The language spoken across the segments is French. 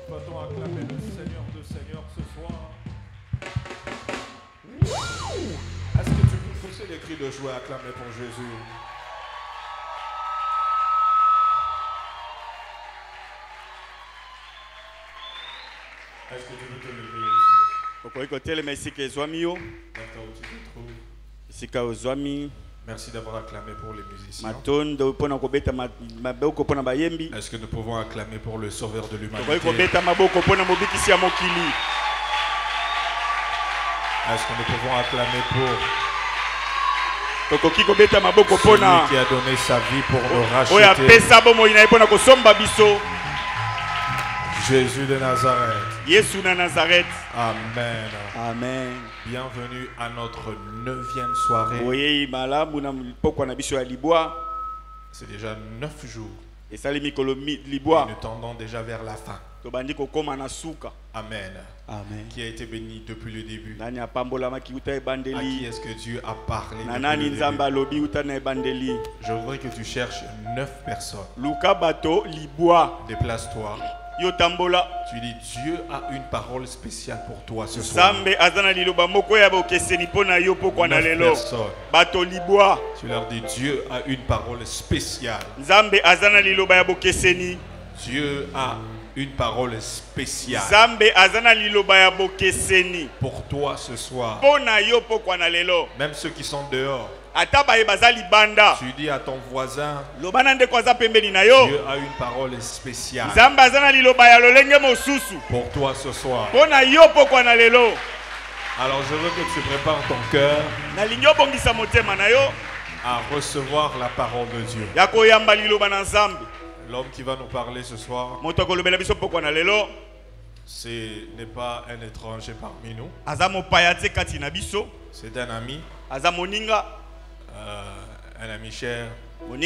Va-t-on acclamer le Seigneur de Seigneur ce soir? Est-ce que tu peux pousser les cris de joie et acclamer pour Jésus? Est-ce que tu peux te lever aussi? Merci d'avoir acclamé pour les musiciens. Est-ce que nous pouvons acclamer pour le Sauveur de l'humanité? Est-ce que nous pouvons acclamer pour celui qui a donné sa vie pour nous racheter? Jésus de Nazareth. Amen. Amen. Bienvenue à notre 9e soirée. C'est déjà 9 jours. Et nous tendons déjà vers la fin. Amen. Amen. Qui a été béni depuis le début? À À qui est-ce que Dieu a parlé depuis le début? Je voudrais que tu cherches 9 personnes. Déplace-toi. Tu dis, Dieu a une parole spéciale pour toi ce soir. 9 personnes. Tu leur dis, Dieu a une parole spéciale. Dieu a une parole spéciale pour toi ce soir. Même ceux qui sont dehors. Tu dis à ton voisin, Dieu a une parole spéciale pour toi ce soir. Alors je veux que tu prépares ton cœur à recevoir la parole de Dieu. L'homme qui va nous parler ce soir, ce n'est pas un étranger parmi nous. C'est un ami. Un ami cher. Nous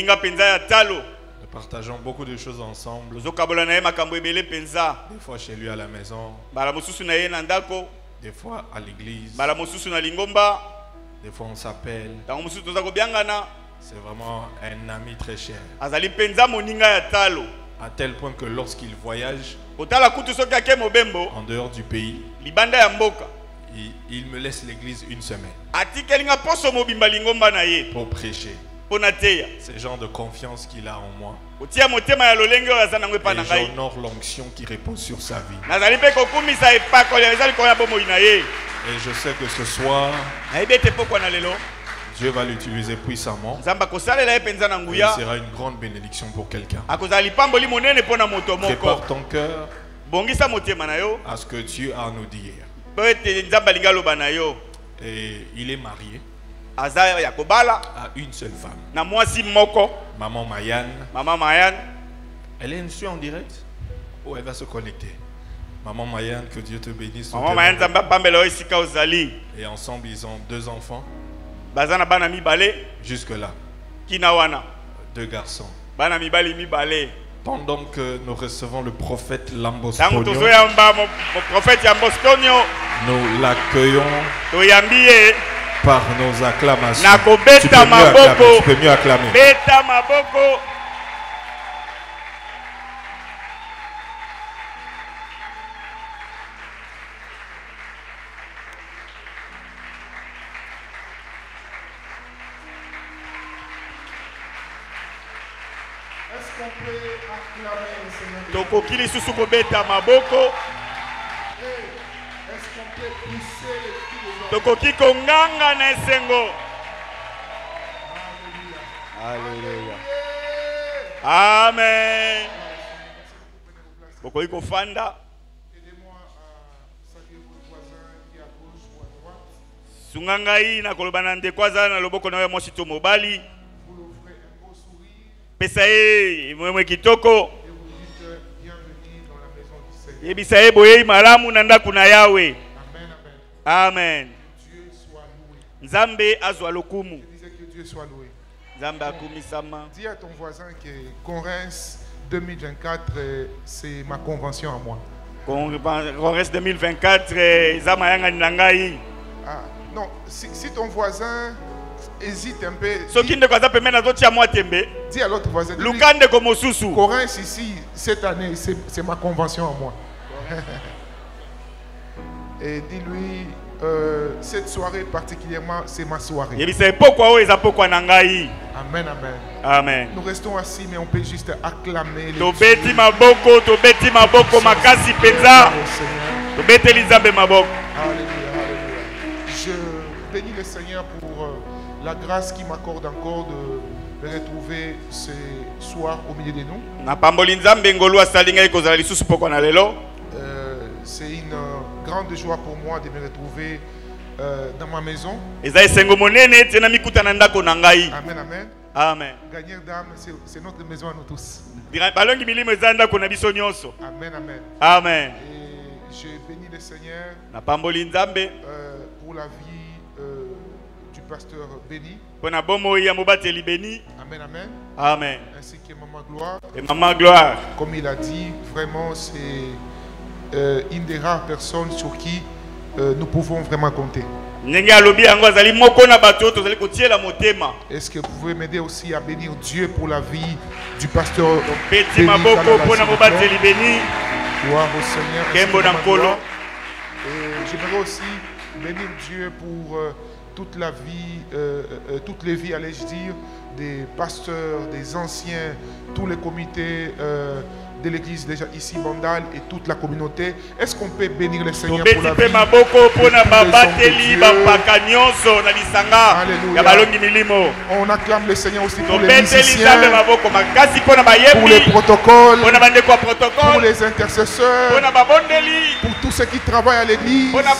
partageons beaucoup de choses ensemble. Des fois chez lui à la maison. Des fois à l'église. Des fois on s'appelle. C'est vraiment un ami très cher. À tel point que lorsqu'il voyage en dehors du pays, il me laisse l'église une semaine pour prêcher. C'est le genre de confiance qu'il a en moi. Et j'honore l'onction qui repose sur sa vie. Et je sais que ce soir, Dieu va l'utiliser puissamment. Et il sera une grande bénédiction pour quelqu'un. Prépare ton cœur à ce que Dieu a à nous dire. Et il est marié à une seule femme. Maman Mayane. Elle est ici en direct ou elle va se connecter? Maman Mayane, que Dieu te bénisse. Et ensemble, ils ont 2 enfants. Jusque-là. 2 garçons. Pendant que nous recevons le prophète Lambosconio, nous l'accueillons par nos acclamations. Tu peux mieux acclamer. Est-ce qu'on peut acclamer le Seigneur? Est-ce qu'on peut pousser les cris de joie? Alléluia. Amen. Aidez-moi à saluer votre voisin qui est à gauche ou à droite. Vous l'offrez un beau sourire et vous dites bienvenue dans la maison du Seigneur. Amen, amen. Amen. Dieu soit loué. Nzambe azwa lokumu. Je disais que Dieu soit loué. Nzambe akumisama. Dis à ton voisin que Congrès 2024, c'est ma convention à moi. Congrès 2024 zamayanga nangai. Ah, non, si ton voisin hésite un peu, dis à l'autre voisin, Corinth ici, cette année, c'est ma convention à moi. Et dis-lui, cette soirée particulièrement, c'est ma soirée. Amen, amen. Amen. Nous restons assis, mais on peut juste acclamer le Tobeti maboko, makasi penza. Tobeti Elizabeth maboko. Alléluia, alléluia. Je bénis le Seigneur pour la grâce qu'il m'accorde encore de retrouver ce soir au milieu de nous. C'est une grande joie pour moi de me retrouver dans ma maison. Amen, amen. Amen. Gagner d'âme, c'est notre maison à nous tous. Amen, amen. Amen. Et je bénis le Seigneur pour la vie du pasteur Béni. Amen, amen. Amen. Ainsi que Maman Gloire. Et Maman Gloire. Comme il a dit, vraiment c'est une des rares personnes sur qui nous pouvons vraiment compter. Est-ce que vous pouvez m'aider aussi à bénir Dieu pour la vie du pasteur Béni? Gloire au Seigneur. Et j'aimerais aussi bénir Dieu pour toute la vie, toutes les vies, allais-je dire, des pasteurs, des anciens, tous les comités de l'église déjà ici, Bandal, et toute la communauté. Est-ce qu'on peut bénir le Seigneur pour la vie de Alléluia. On acclame le Seigneur aussi pour les musiciens, pour les protocoles, pour les intercesseurs, pour tous ceux qui travaillent à l'église. Gloire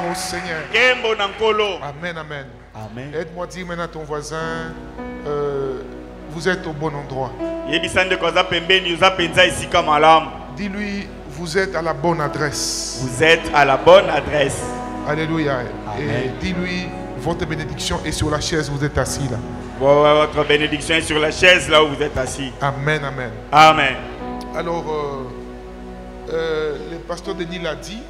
au Seigneur. Amen, amen. Amen. Aide-moi à dire maintenant à ton voisin, vous êtes au bon endroit. Dis-lui, vous êtes à la bonne adresse. Vous êtes à la bonne adresse. Alléluia. Amen. Et dis-lui, votre bénédiction est sur la chaise où vous êtes assis là. Votre bénédiction est sur la chaise là où vous êtes assis. Amen, amen. Amen. Alors, le pasteur Denis l'a dit.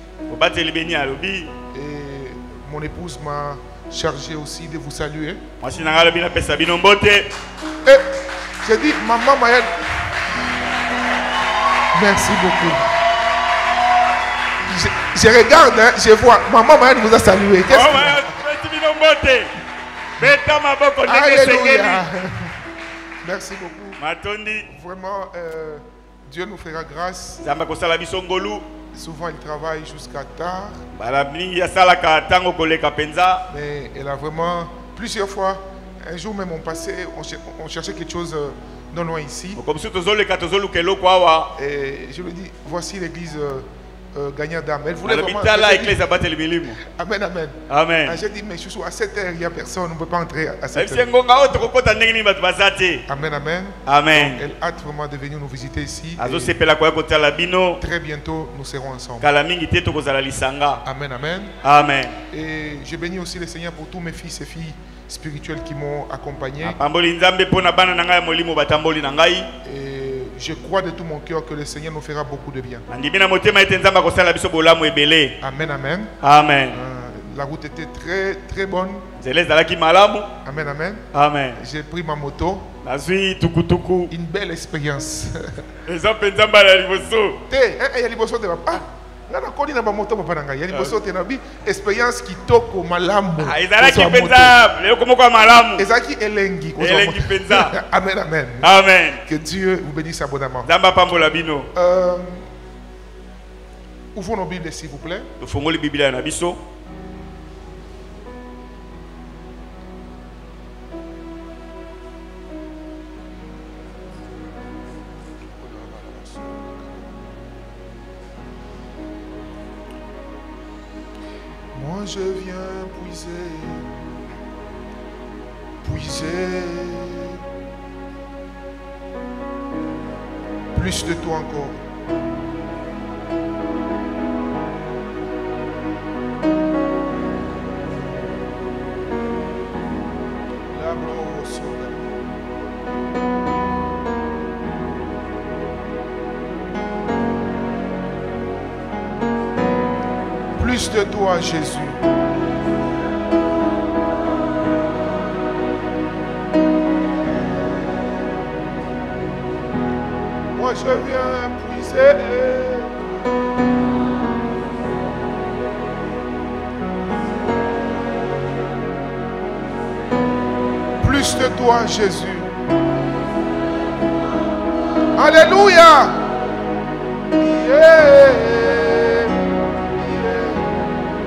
Et mon épouse m'a chargé aussi de vous saluer. Et J'ai dit, maman Mayenne, merci beaucoup. Je regarde, hein, je vois, maman Mayenne vous a salué. Qu'est-ce que... Alléluia. Merci beaucoup. Vraiment, Dieu nous fera grâce. Souvent, il travaille jusqu'à tard. Mais elle a vraiment, plusieurs fois, un jour même on passait, on cherchait quelque chose non loin ici. Et je lui dis, voici l'église gagnant d'âme. Elle voulait vraiment... Amen, amen. Amen. J'ai dit, mais je suis à 7 heures, il n'y a personne, on ne peut pas entrer à 7 heures. Amen, amen. Amen. Elle hâte vraiment de venir nous visiter ici. Très bientôt, nous serons ensemble. Amen, amen. Amen. Et je bénis aussi le Seigneur pour tous mes fils et filles spirituels qui m'ont accompagné. Et je crois de tout mon cœur que le Seigneur nous fera beaucoup de bien. Amen, amen. Amen. La route était très très bonne. Amen, amen. Amen. J'ai pris ma moto. Une belle expérience. Expérience qui toque au malambo. Amen, amen. Amen. Que Dieu vous bénisse abondamment. Ouvrons nos Bibles s'il vous plaît. Moi je viens puiser plus de toi encore. La brosse. Plus de toi, Jésus. je viens puiser. Plus de toi, Jésus. Alléluia. Yeah. Yeah.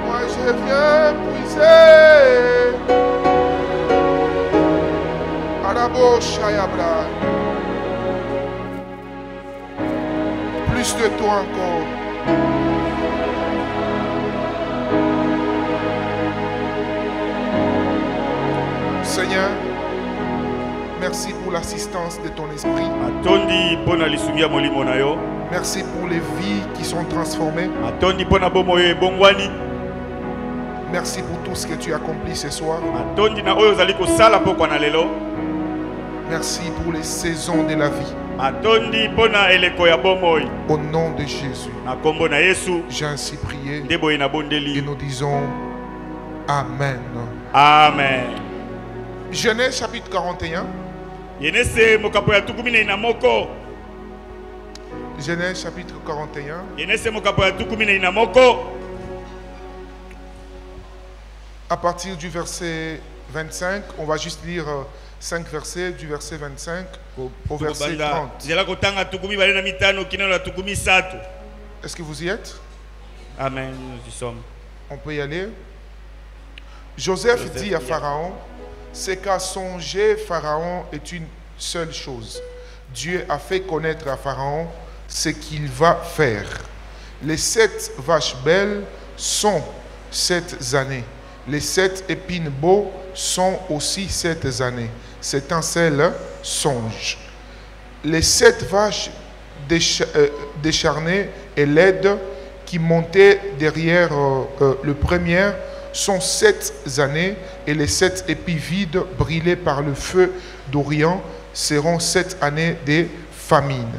Moi, je viens puiser. Arabo Shayabra. Plus de toi encore. Seigneur, merci pour l'assistance de ton esprit. Merci pour les vies qui sont transformées. Merci pour tout ce que tu as accompli ce soir. Merci pour les saisons de la vie. Au nom de Jésus, j'ai ainsi prié et nous disons Amen. Amen. Genèse chapitre 41. Genèse chapitre 41. À partir du verset 25, on va juste lire 5 versets, du verset 25 au verset 30. Est-ce que vous y êtes? Amen, nous y sommes. On peut y aller. Joseph dit à Pharaon, c'est qu'à songer Pharaon est une seule chose. Dieu a fait connaître à Pharaon ce qu'il va faire. Les 7 vaches belles sont 7 années. Les 7 épines beaux sont aussi 7 années. C'est un seul songe. Les 7 vaches décharnées et laides qui montaient derrière le premier sont 7 années, et les 7 épis vides brûlés par le feu d'Orient seront 7 années de famine.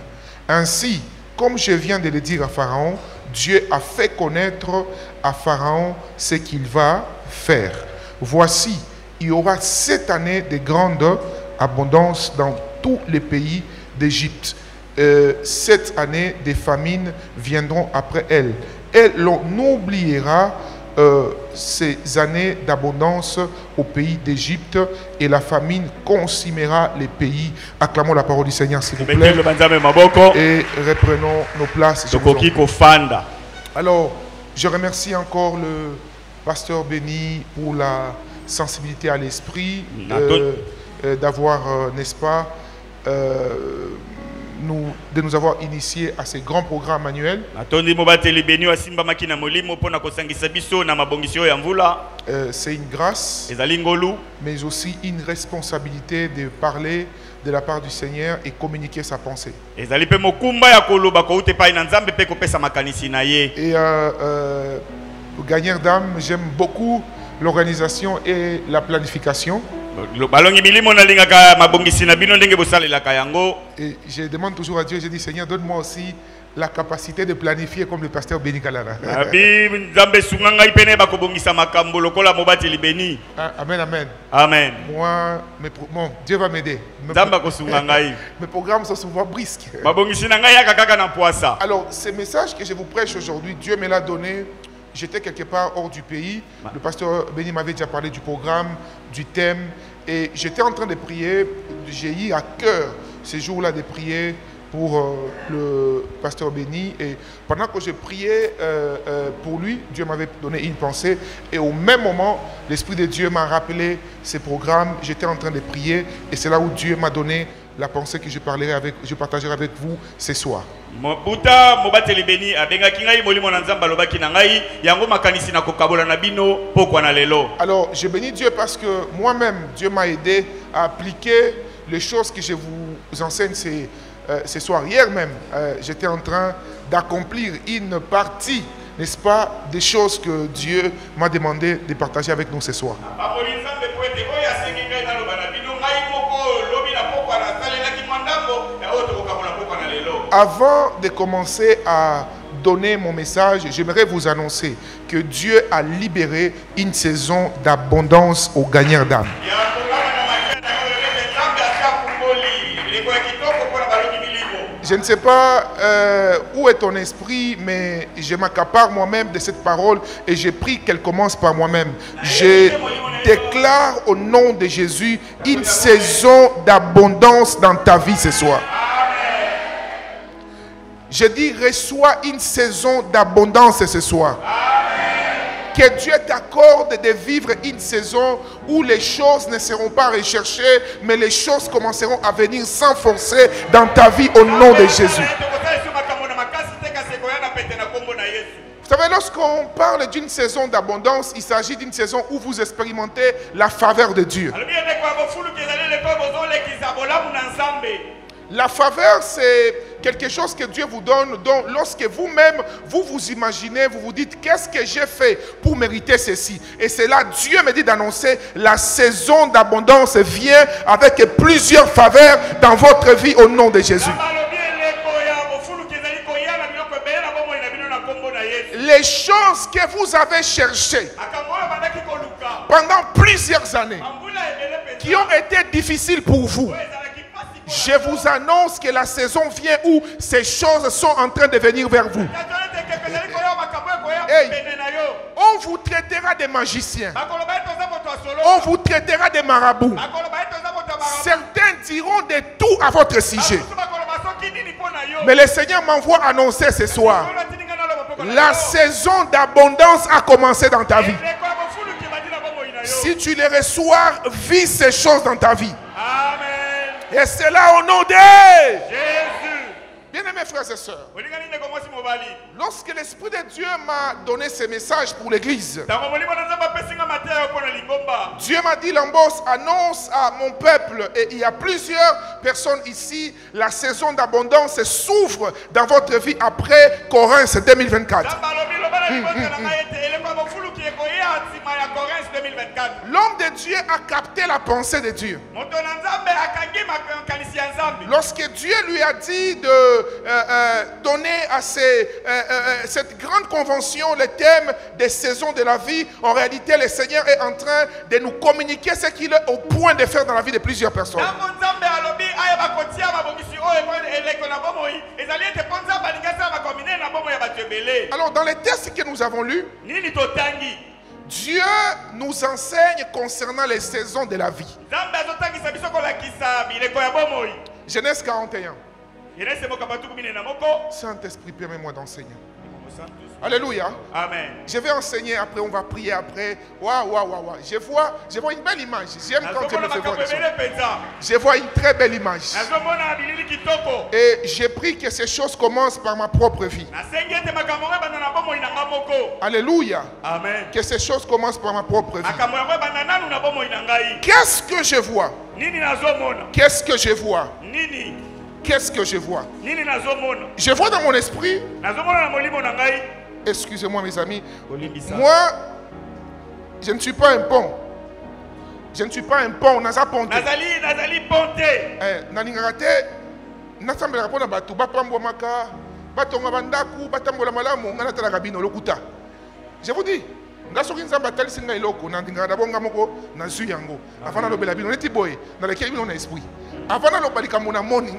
Ainsi, comme je viens de le dire à Pharaon, Dieu a fait connaître à Pharaon ce qu'il va faire. Voici, il y aura 7 années de grande abondance dans tous les pays d'Égypte. 7 années de famine viendront après elles. Et l'on oubliera ces années d'abondance au pays d'Égypte, et la famine consumera les pays. Acclamons la parole du Seigneur, s'il vous plaît, et reprenons nos places. Alors, je remercie encore le pasteur Béni pour la sensibilité à l'esprit, d'avoir, n'est-ce pas, de nous avoir initiés à ces grands programmes annuels. C'est une grâce, mais aussi une responsabilité de parler de la part du Seigneur et communiquer sa pensée. Et gagnant d'âme, j'aime beaucoup l'organisation et la planification. Et je demande toujours à Dieu, je dis Seigneur, donne-moi aussi la capacité de planifier comme le pasteur Béni Kalara. Amen, amen. Amen. Moi, bon, Dieu va m'aider. Mes programmes sont souvent brisques. Alors, ce message que je vous prêche aujourd'hui, Dieu me l'a donné. J'étais quelque part hors du pays. Le pasteur Béni m'avait déjà parlé du programme, du thème. Et j'étais en train de prier. J'ai eu à cœur ces jours-là de prier pour le pasteur Béni. Et pendant que je priais pour lui, Dieu m'avait donné une pensée. Et au même moment, l'Esprit de Dieu m'a rappelé ces programmes. J'étais en train de prier. Et c'est là où Dieu m'a donné la pensée que je partagerai avec vous ce soir. Alors, je bénis Dieu parce que moi-même, Dieu m'a aidé à appliquer les choses que je vous enseigne ce soir. Hier même, j'étais en train d'accomplir une partie, n'est-ce pas, des choses que Dieu m'a demandé de partager avec nous ce soir. Avant de commencer à donner mon message, j'aimerais vous annoncer que Dieu a libéré une saison d'abondance aux gagnants d'âme. Je ne sais pas où est ton esprit, mais je m'accapare moi-même de cette parole et je prie qu'elle commence par moi-même. Je déclare au nom de Jésus une saison d'abondance dans ta vie ce soir. Je dis, reçois une saison d'abondance ce soir. Que Dieu t'accorde de vivre une saison où les choses ne seront pas recherchées, mais les choses commenceront à venir sans forcer dans ta vie au nom de Jésus. Vous savez, lorsqu'on parle d'une saison d'abondance, il s'agit d'une saison où vous expérimentez la faveur de Dieu. La faveur, c'est quelque chose que Dieu vous donne, donc lorsque vous-même, vous vous imaginez, vous vous dites, qu'est-ce que j'ai fait pour mériter ceci? Et c'est là, Dieu me dit d'annoncer, la saison d'abondance vient avec plusieurs faveurs dans votre vie au nom de Jésus. Les choses que vous avez cherchées pendant plusieurs années, qui ont été difficiles pour vous, je vous annonce que la saison vient où ces choses sont en train de venir vers vous. Hey, on vous traitera des magiciens. On vous traitera des marabouts. Certains diront de tout à votre sujet. Mais le Seigneur m'envoie annoncer ce soir. La saison d'abondance a commencé dans ta vie. Si tu les reçois, vis ces choses dans ta vie. Et c'est là au nom de Jésus. Bien-aimés frères et sœurs, lorsque l'Esprit de Dieu m'a donné ce message pour l'église, Dieu m'a dit, Lambos, annonce à mon peuple, et il y a plusieurs personnes ici, la saison d'abondance s'ouvre dans votre vie après Corinthe 2024. L'homme de Dieu a capté la pensée de Dieu. Lorsque Dieu lui a dit de donner à cette grande convention le thème des saisons de la vie, en réalité le Seigneur est en train de nous communiquer ce qu'il est au point de faire dans la vie de plusieurs personnes. Alors dans les textes que nous avons lus, Dieu nous enseigne concernant les saisons de la vie. Genèse 41. Saint-Esprit, permets-moi d'enseigner. Alléluia. Amen. Je vais enseigner après, on va prier après. Waouh, waouh, waouh. Je vois une belle image. J'aime quand tu me fais voir des choses. Je vois une très belle image. Et j'ai pris que ces choses commencent par ma propre vie. Alléluia. Amen. Que ces choses commencent par ma propre vie. Qu'est-ce que je vois? Qu'est-ce que je vois? Qu'est-ce que je vois? Je vois dans mon esprit. Excusez-moi mes amis. Moi, je ne suis pas un pont. Je ne suis pas un pont. Nazali ponte. Naningate. Nasambe la pona batu. Bapambo maka. Batonga bandaku. Batambola malamu. Nganatala kabino lokuta. Je vous dis. Ngasoki nzamba tali singa iloko. Nandingada bonga moko. Nazu yango. Afana lobela bino. Neti boy. Nalekeli bino na esprit. Avant de parler comme on a moni,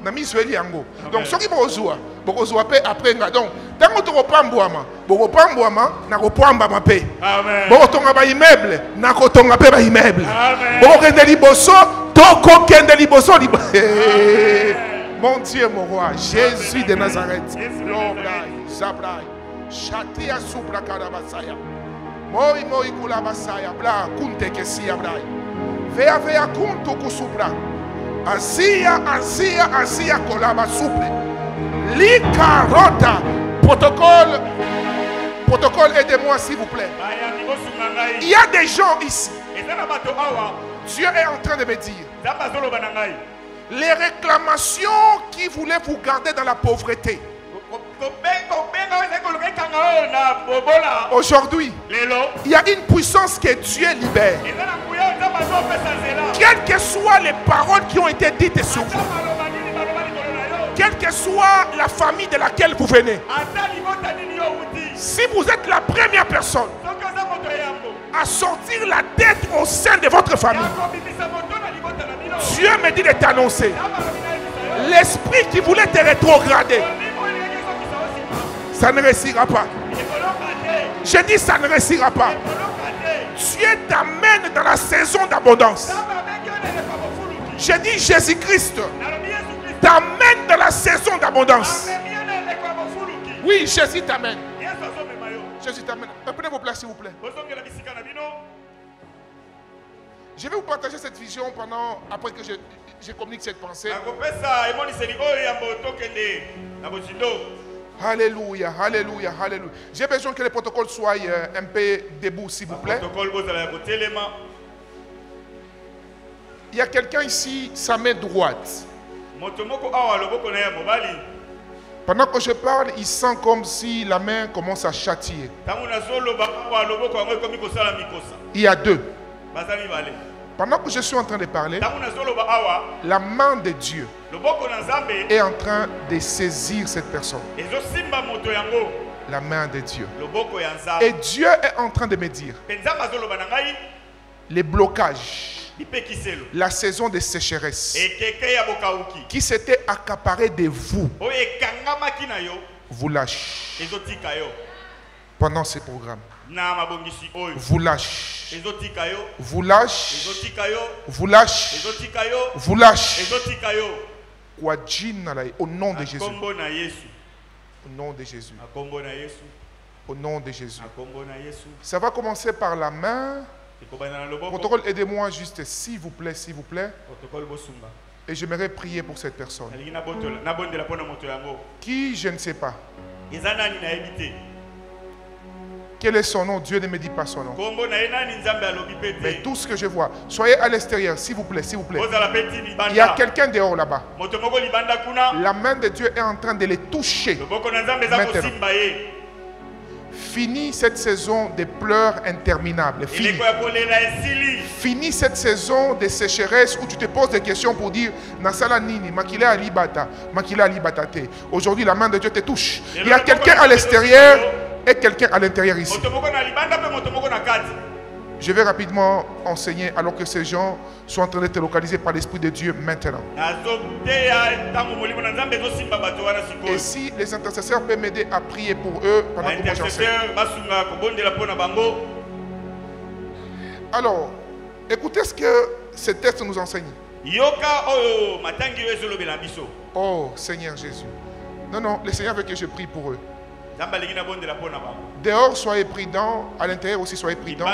nami sueli yango. Donc ce qui bozua, bozua pe après nga. Donc tant que tu repamboama, bopamboama, na repamba ma pe. Amen. Botonga ba immeuble, na kotonga pe ba immeuble. Bokende liboso, toko kende liboso li. Mon Dieu, mon roi, Jésus de Nazareth. Lobrai, Zabrai, Shatia supra karabasaya. Moi kula basaya, bla kunte kesi abrai. Vea kuntu kusupra. Azia kolaba suple. Likarota. Protocole, aidez-moi s'il vous plaît. Il y a des gens ici. Dieu est en train de me dire. Les réclamations qui voulaient vous garder dans la pauvreté. Aujourd'hui, il y a une puissance que Dieu libère. Quelles que soient les paroles qui ont été dites sur vous, quelle que soit la famille de laquelle vous venez, si vous êtes la première personne à sortir la tête au sein de votre famille, Dieu me dit de t'annoncer L'esprit qui voulait te rétrograder, ça ne réussira pas. Je dis ça ne réussira pas. Dieu t'amène dans la saison d'abondance. Je dis Jésus-Christ t'amène dans la saison d'abondance. Oui, Jésus t'amène. Jésus t'amène. Prenez vos places s'il vous plaît. Je vais vous partager cette vision après que je communique cette pensée. Alléluia, alléluia, alléluia. J'ai besoin que les protocoles soient un peu debout, s'il vous plaît. Il y a quelqu'un ici, sa main droite. Pendant que je parle, il sent comme si la main commence à châtier. Il y a deux. Pendant que je suis en train de parler, la main de Dieu est en train de saisir cette personne. La main de Dieu. Et Dieu est en train de me dire les blocages, la saison de sécheresse qui s'était accaparée de vous, vous lâchez pendant ce programme. Vous lâchez. Vous lâchez. Vous lâchez. Vous lâchez. Au nom de Jésus. Au nom de Jésus. Au nom de Jésus. Ça va commencer par la main. Protocole, aidez-moi juste, s'il vous plaît, s'il vous plaît. Et j'aimerais prier pour cette personne. Qui, je ne sais pas. Quel est son nom? Dieu ne me dit pas son nom. Mais tout ce que je vois, soyez à l'extérieur, s'il vous plaît, s'il vous plaît. Il y a quelqu'un dehors là-bas. La main de Dieu est en train de les toucher. Maintenant. Fini cette saison de pleurs interminables. Fini. Fini cette saison de sécheresse où tu te poses des questions pour dire Nasala Nini, Makila Alibata, Makila Alibatate. Aujourd'hui, la main de Dieu te touche. Il y a quelqu'un à l'extérieur et quelqu'un à l'intérieur ici. Je vais rapidement enseigner alors que ces gens sont en train d'être localisés par l'Esprit de Dieu maintenant. Et si les intercesseurs peuvent m'aider à prier pour eux pendant que moi j'enseigne. Alors, écoutez ce que ce texte nous enseigne. Oh Seigneur Jésus. Non, non, le Seigneur veut que je prie pour eux. Dehors, soyez prudents. À l'intérieur aussi, soyez prudents.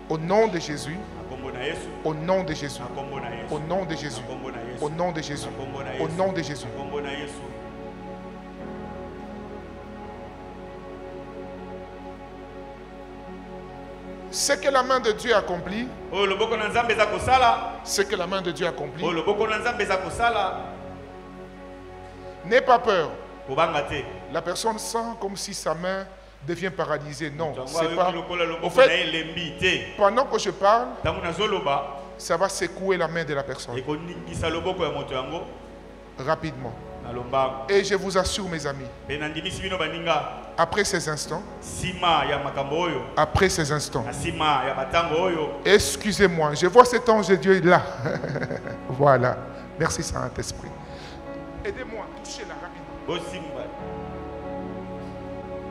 Au nom de Jésus. Au nom de Jésus. Au nom de Jésus. Au nom de Jésus. Au nom de Jésus. Ce que la main de Dieu accomplit. Ce que la main de Dieu accomplit. N'aie pas peur. La personne sent comme si sa main devient paralysée. Non, c'est pas. Au fait, pendant que je parle, ça va secouer la main de la personne. Rapidement. Et je vous assure, mes amis, après ces instants, excusez-moi, je vois cet ange de Dieu là. Voilà. Merci Saint-Esprit. Aidez-moi, touchez-la rapidement.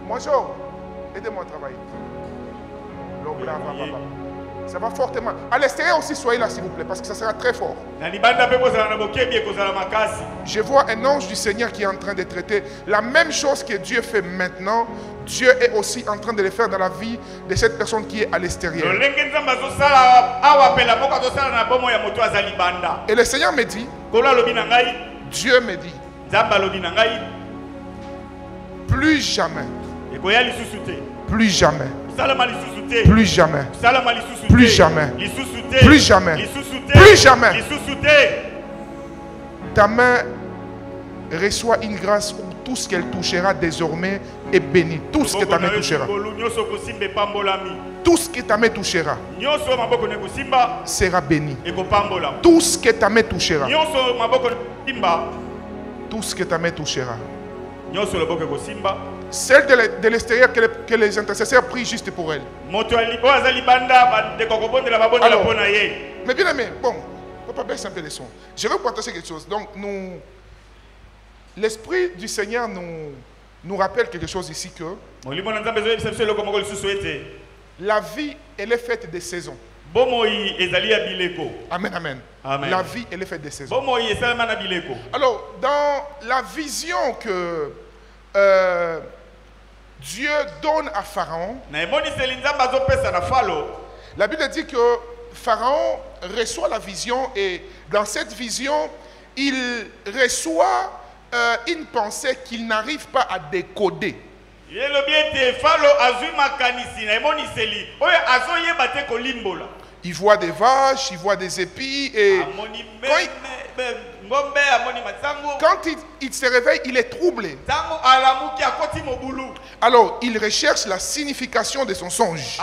Bonjour, aidez-moi à travailler. Ça va fortement. À l'extérieur aussi, soyez là s'il vous plaît, parce que ça sera très fort. Je vois un ange du Seigneur qui est en train de traiter la même chose que Dieu fait maintenant. Dieu est aussi en train de le faire dans la vie de cette personne qui est à l'extérieur. Et le Seigneur me dit, Dieu me dit, plus jamais, plus jamais, plus jamais, plus jamais, plus jamais, plus jamais, ta main reçoit une grâce où tout ce qu'elle touchera désormais est béni. Tout ce que ta main touchera. Tout ce que ta main touchera sera béni. Tout ce que ta main touchera. Tout ce que ta main touchera. Celle de l'extérieur que les intercesseurs prient juste pour elle. Alors, mais bien aimé, bon, Papa, baisse un peu les sons. Je vais vous partager quelque chose. Donc, l'Esprit du Seigneur nous rappelle quelque chose ici que la vie, elle est faite des saisons. Amen, amen. Amen. La vie, elle est faite des saisons. Alors, dans la vision que Dieu donne à Pharaon, la Bible dit que Pharaon reçoit la vision et dans cette vision, il reçoit une pensée qu'il n'arrive pas à décoder. Il voit des vaches, il voit des épis et quand il se réveille, il est troublé. Alors, il recherche la signification de son songe.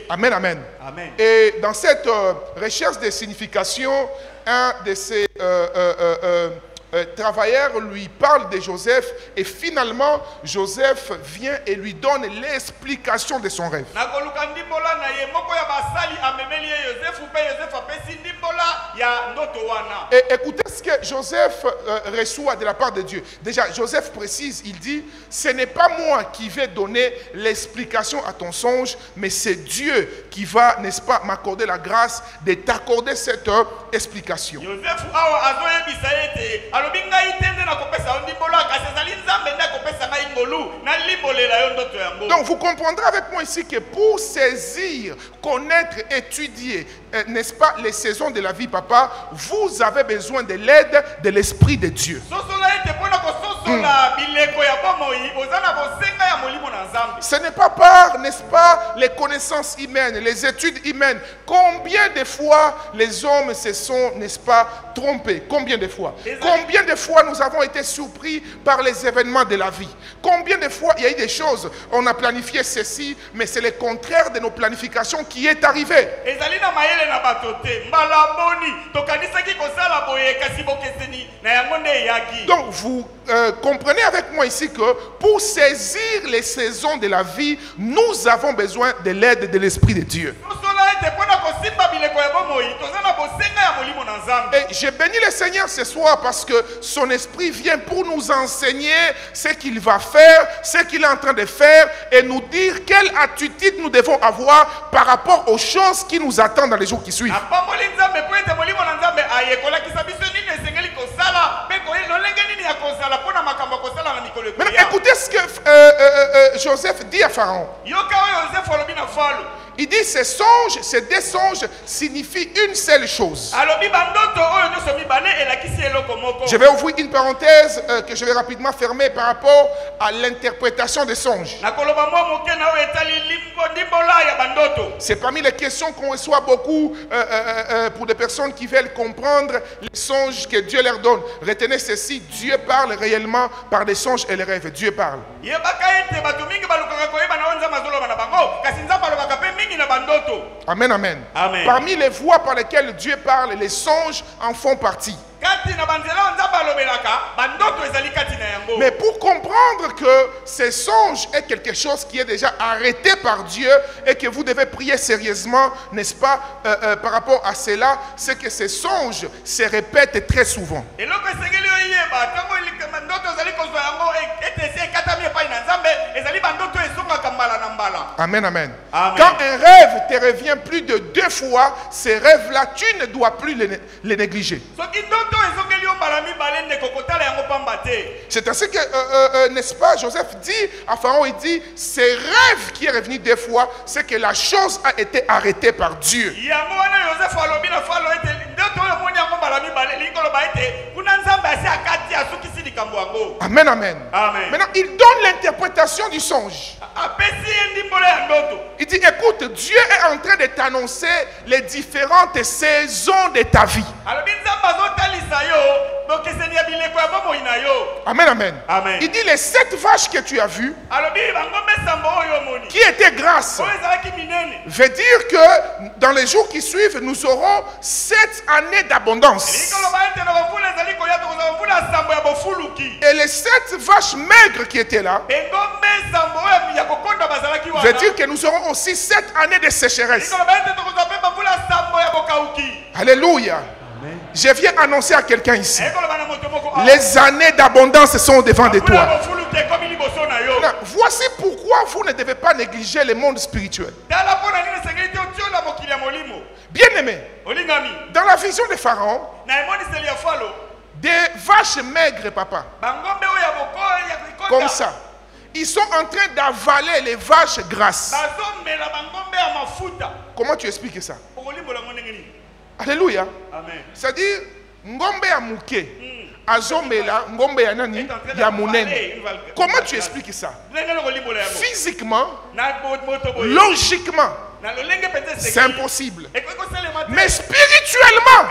Amen, amen. Amen. Et dans cette recherche de signification, un de ses travailleurs lui parle de Joseph et finalement Joseph vient et lui donne l'explication de son rêve. Et écoutez ce que Joseph reçoit de la part de Dieu. Déjà, Joseph précise, il dit, ce n'est pas moi qui vais donner l'explication à ton songe, mais c'est Dieu qui va, n'est-ce pas, m'accorder la grâce de t'accorder cette explication. Donc vous comprendrez avec moi ici que pour saisir, connaître, étudier, n'est-ce pas, les saisons de la vie, papa, vous avez besoin de l'aide de l'Esprit de Dieu. Ce n'est pas par, n'est-ce pas, les connaissances humaines, les études humaines. Combien de fois les hommes se sont, n'est-ce pas, trompés? Combien de fois? Combien de fois nous avons été surpris par les événements de la vie? Combien de fois il y a eu des choses, on a planifié ceci, mais c'est le contraire de nos planifications qui est arrivé. Donc vous comprenez avec moi ici que pour saisir les saisons de la vie, nous avons besoin de l'aide de l'Esprit de Dieu. Et j'ai béni le Seigneur ce soir parce que son esprit vient pour nous enseigner ce qu'il va faire, ce qu'il est en train de faire et nous dire quelle attitude nous devons avoir par rapport aux choses qui nous attendent dans les jours qui suivent. Maintenant, écoutez ce que Joseph dit à Pharaon. Il dit ces songes, ces deux songes signifient une seule chose. Je vais ouvrir une parenthèse que je vais rapidement fermer par rapport à l'interprétation des songes. C'est parmi les questions qu'on reçoit beaucoup pour des personnes qui veulent comprendre les songes que Dieu leur donne. Retenez ceci, Dieu parle réellement par des songes et les rêves. Dieu parle. Amen, amen. Amen. Parmi les voies par lesquelles Dieu parle, les songes en font partie. Mais pour comprendre que ces songes est quelque chose qui est déjà arrêté par Dieu et que vous devez prier sérieusement, n'est-ce pas, par rapport à cela, c'est que ces songes se répètent très souvent. Amen, amen. Amen. Quand un rêve te revient plus de 2 fois, ces rêves-là, tu ne dois plus les négliger. C'est ainsi que, n'est-ce pas, Joseph dit à Pharaon, il dit, ces rêves qui est revenu 2 fois, c'est que la chose a été arrêtée par Dieu. Amen, amen. Amen. Maintenant, il donne l'interprétation du songe. Il dit, écoute, Dieu est en train de t'annoncer les différentes saisons de ta vie. Amen, amen. Amen. Il dit, les 7 vaches que tu as vues, qui étaient grasses, veut dire que dans les jours qui suivent, nous aurons 7 années d'abondance. Et les 7 vaches maigres qui étaient là, veut dire que nous aurons aussi 7 années de sécheresse. Alléluia. Je viens annoncer à quelqu'un ici. Les années d'abondance sont devant de toi. Voici pourquoi vous ne devez pas négliger le monde spirituel. Bien-aimé, dans la vision de Pharaon, des vaches maigres, papa, comme ça, ils sont en train d'avaler les vaches grasses. Comment tu expliques ça? Alléluia. C'est-à-dire, ngombe ya muke, azomela, ngombe ya nani, ya munene. Comment tu expliques ça? Physiquement, logiquement, c'est impossible. Mais spirituellement,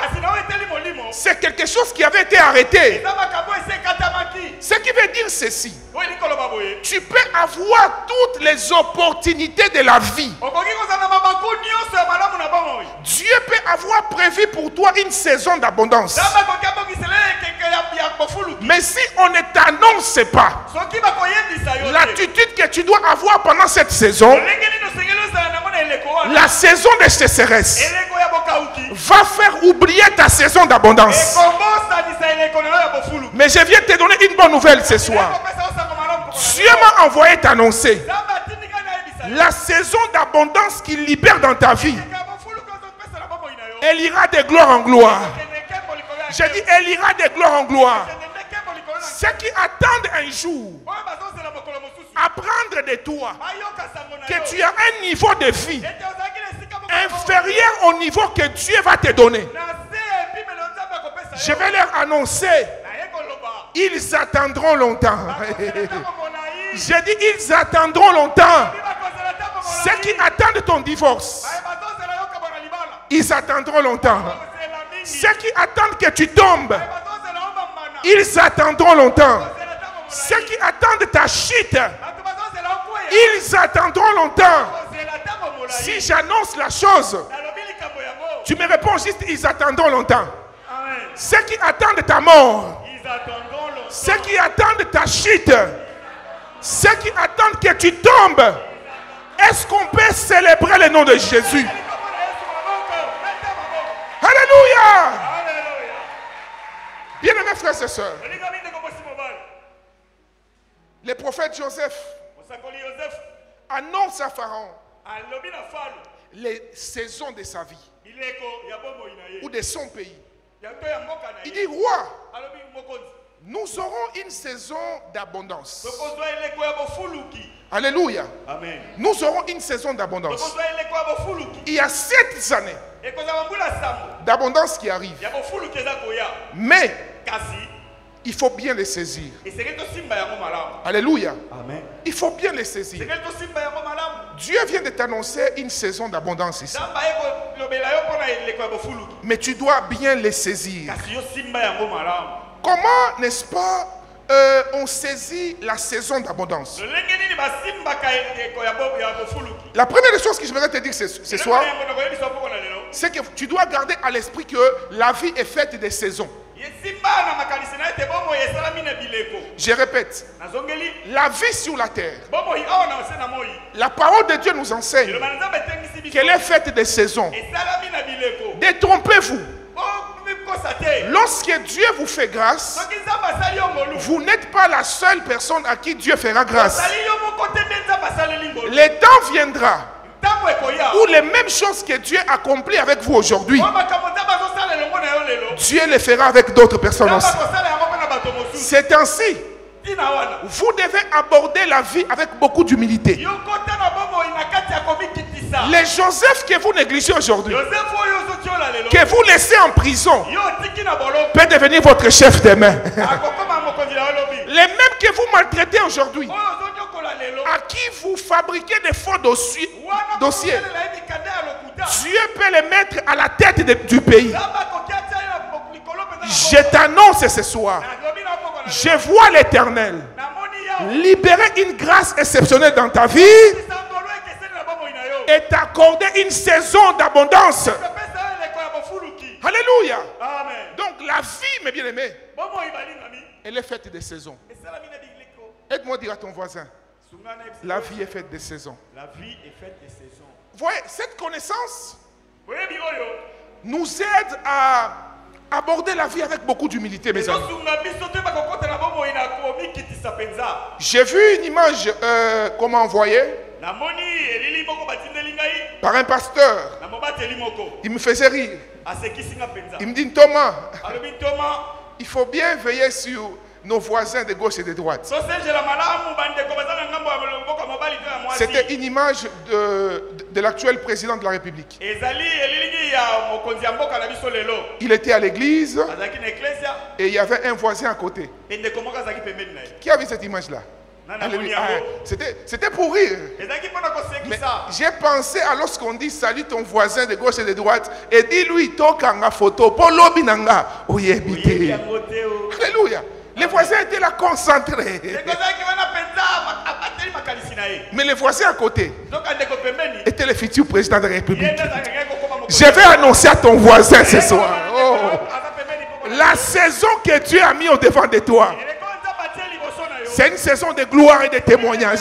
c'est quelque chose qui avait été arrêté. Ce qui veut dire ceci. Tu peux avoir toutes les opportunités de la vie. Dieu peut avoir prévu pour toi une saison d'abondance. Mais si on ne t'annonce pas l'attitude que tu dois avoir pendant cette saison, la saison de sécheresse va faire oublier ta saison d'abondance. Mais je viens te donner une bonne nouvelle ce soir. Dieu m'a envoyé t'annoncer la saison d'abondance qu'il libère dans ta vie. Elle ira de gloire en gloire. J'ai dit, elle ira de gloire en gloire. Ceux qui attendent un jour apprendre de toi que tu as un niveau de vie inférieur au niveau que Dieu va te donner. Je vais leur annoncer, ils attendront longtemps. J'ai dit, ils attendront longtemps. Ceux qui attendent ton divorce, ils attendront longtemps. Ceux qui attendent que tu tombes, ils attendront longtemps. Ceux qui attendent ta chute, ils attendront longtemps. Si j'annonce la chose, tu me réponds juste, ils attendront longtemps. Ceux qui attendent ta mort, ceux qui attendent ta chute, ceux qui attendent que tu tombes, est-ce qu'on peut célébrer le nom de Jésus? Alléluia! Bien-aimés frères et sœurs, le prophète Joseph annonce à Pharaon les saisons de sa vie ou de son pays. Il dit, roi, nous aurons une saison d'abondance. Alléluia. Amen. Nous aurons une saison d'abondance. Il y a 7 années d'abondance qui arrivent. Mais il faut bien les saisir. Alléluia. Amen. Il faut bien les saisir. Dieu vient de t'annoncer une saison d'abondance ici. Mais tu dois bien les saisir. Comment, n'est-ce pas, on saisit la saison d'abondance? La première chose que je voudrais te dire ce soir, c'est que tu dois garder à l'esprit que la vie est faite de saisons. Je répète, la vie sur la terre, la parole de Dieu nous enseigne qu'elle est faite de saisons. Détrompez-vous. Lorsque Dieu vous fait grâce, vous n'êtes pas la seule personne à qui Dieu fera grâce. Le temps viendra où les mêmes choses que Dieu accomplit avec vous aujourd'hui, Dieu les fera avec d'autres personnes aussi. C'est ainsi. Vous devez aborder la vie avec beaucoup d'humilité. Les Joseph que vous négligez aujourd'hui, que vous laissez en prison, peut devenir votre chef demain. Les mêmes que vous maltraitez aujourd'hui, à qui vous fabriquez des faux dossiers, Dieu peut les mettre à la tête du pays. Je t'annonce ce soir, je vois l'Éternel libérer une grâce exceptionnelle dans ta vie et t'accorder une saison d'abondance. Alléluia. Donc la vie, mes bien-aimés, elle est faite de saisons. Aide-moi à dire à ton voisin, la vie est faite de saisons. La vie est faite de saisons. Voyez, cette connaissance nous aide à aborder la vie avec beaucoup d'humilité, mes amis. J'ai vu une image qu'on m'a envoyée par un pasteur. Il me faisait rire. Il me dit, Thomas, il faut bien veiller sur nos voisins de gauche et de droite. C'était une image de l'actuel président de la République. Il était à l'église et il y avait un voisin à côté. Qui a vu cette image-là? C'était pour rire. Mais j'ai pensé à lorsqu'on dit salue ton voisin de gauche et de droite et dis-lui tokanga photo pour l'obinanga. Alléluia. Les voisins étaient là concentrés. Mais les voisins à côté étaient les futurs présidents de la République. Je vais annoncer à ton voisin ce soir. Oh. La saison que Dieu a mis au devant de toi, c'est une saison de gloire et de témoignage.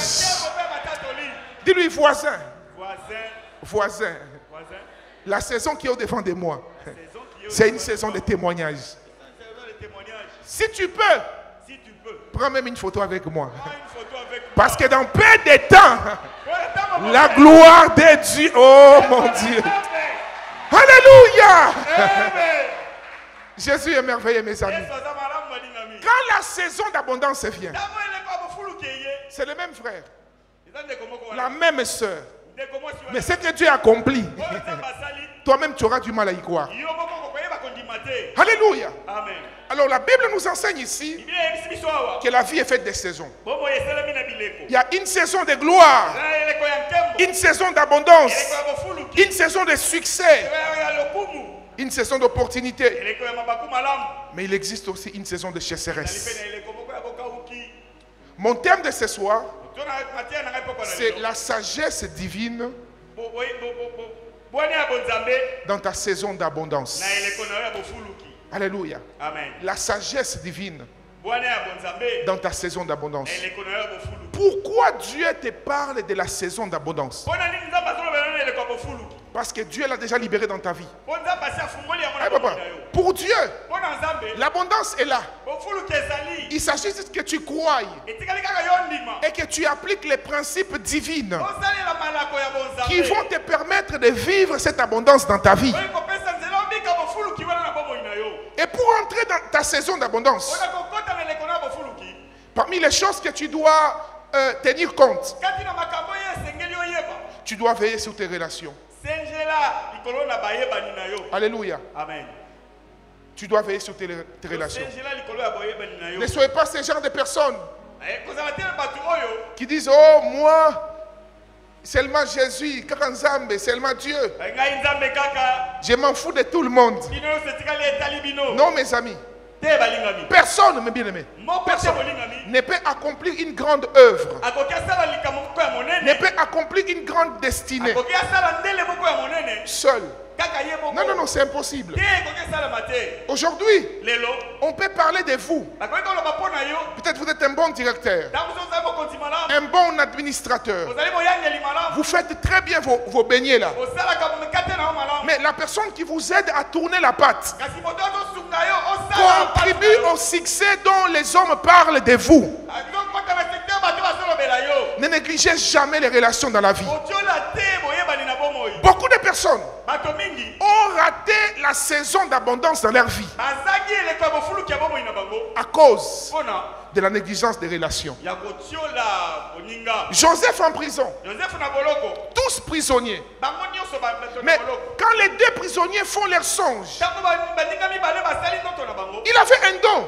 Dis-lui voisin. Voisin. La saison qui est au devant de moi, c'est une saison de témoignage. Si tu peux, prends même une photo avec moi. Parce que dans peu de temps, la gloire de Dieu, oh mon Dieu. Alléluia. Jésus est merveilleux, mes amis. Quand la saison d'abondance vient, c'est le même frère, la même soeur. Mais ce que Dieu a accompli, toi-même tu auras du mal à y croire. Alléluia. Amen. Alors la Bible nous enseigne ici que la vie est faite des saisons. Il y a une saison de gloire, une saison d'abondance, une saison de succès, une saison d'opportunité. Mais il existe aussi une saison de chasseresse. Mon thème de ce soir, c'est la sagesse divine dans ta saison d'abondance. Alléluia. Amen. La sagesse divine dans ta saison d'abondance. Pourquoi Dieu te parle de la saison d'abondance? Parce que Dieu l'a déjà libéré dans ta vie. Pour Dieu, l'abondance est là. Il s'agit juste que tu crois et que tu appliques les principes divins qui vont te permettre de vivre cette abondance dans ta vie. Et pour entrer dans ta saison d'abondance, parmi les choses que tu dois tenir compte, tu dois veiller sur tes relations. Alléluia. Amen. Tu dois veiller sur tes relations. Ne soyez pas ce genre de personnes qui disent, oh moi, seulement Jésus, seulement Dieu. Je m'en fous de tout le monde. Non, mes amis. Personne, mes bien-aimés, ne peut accomplir une grande œuvre, ne peut accomplir une grande destinée seul. Non, non, non, c'est impossible. Aujourd'hui, on peut parler de vous. Peut-être vous êtes un bon directeur, un bon administrateur. Vous faites très bien vos beignets là. Mais la personne qui vous aide à tourner la pâte contribue au succès dont les hommes parlent de vous. Ne négligez jamais les relations dans la vie. Beaucoup de personnes ont raté la saison d'abondance dans leur vie à cause de la négligence des relations. Joseph en prison, tous prisonniers. Mais quand les deux prisonniers font leur songe, il avait un don.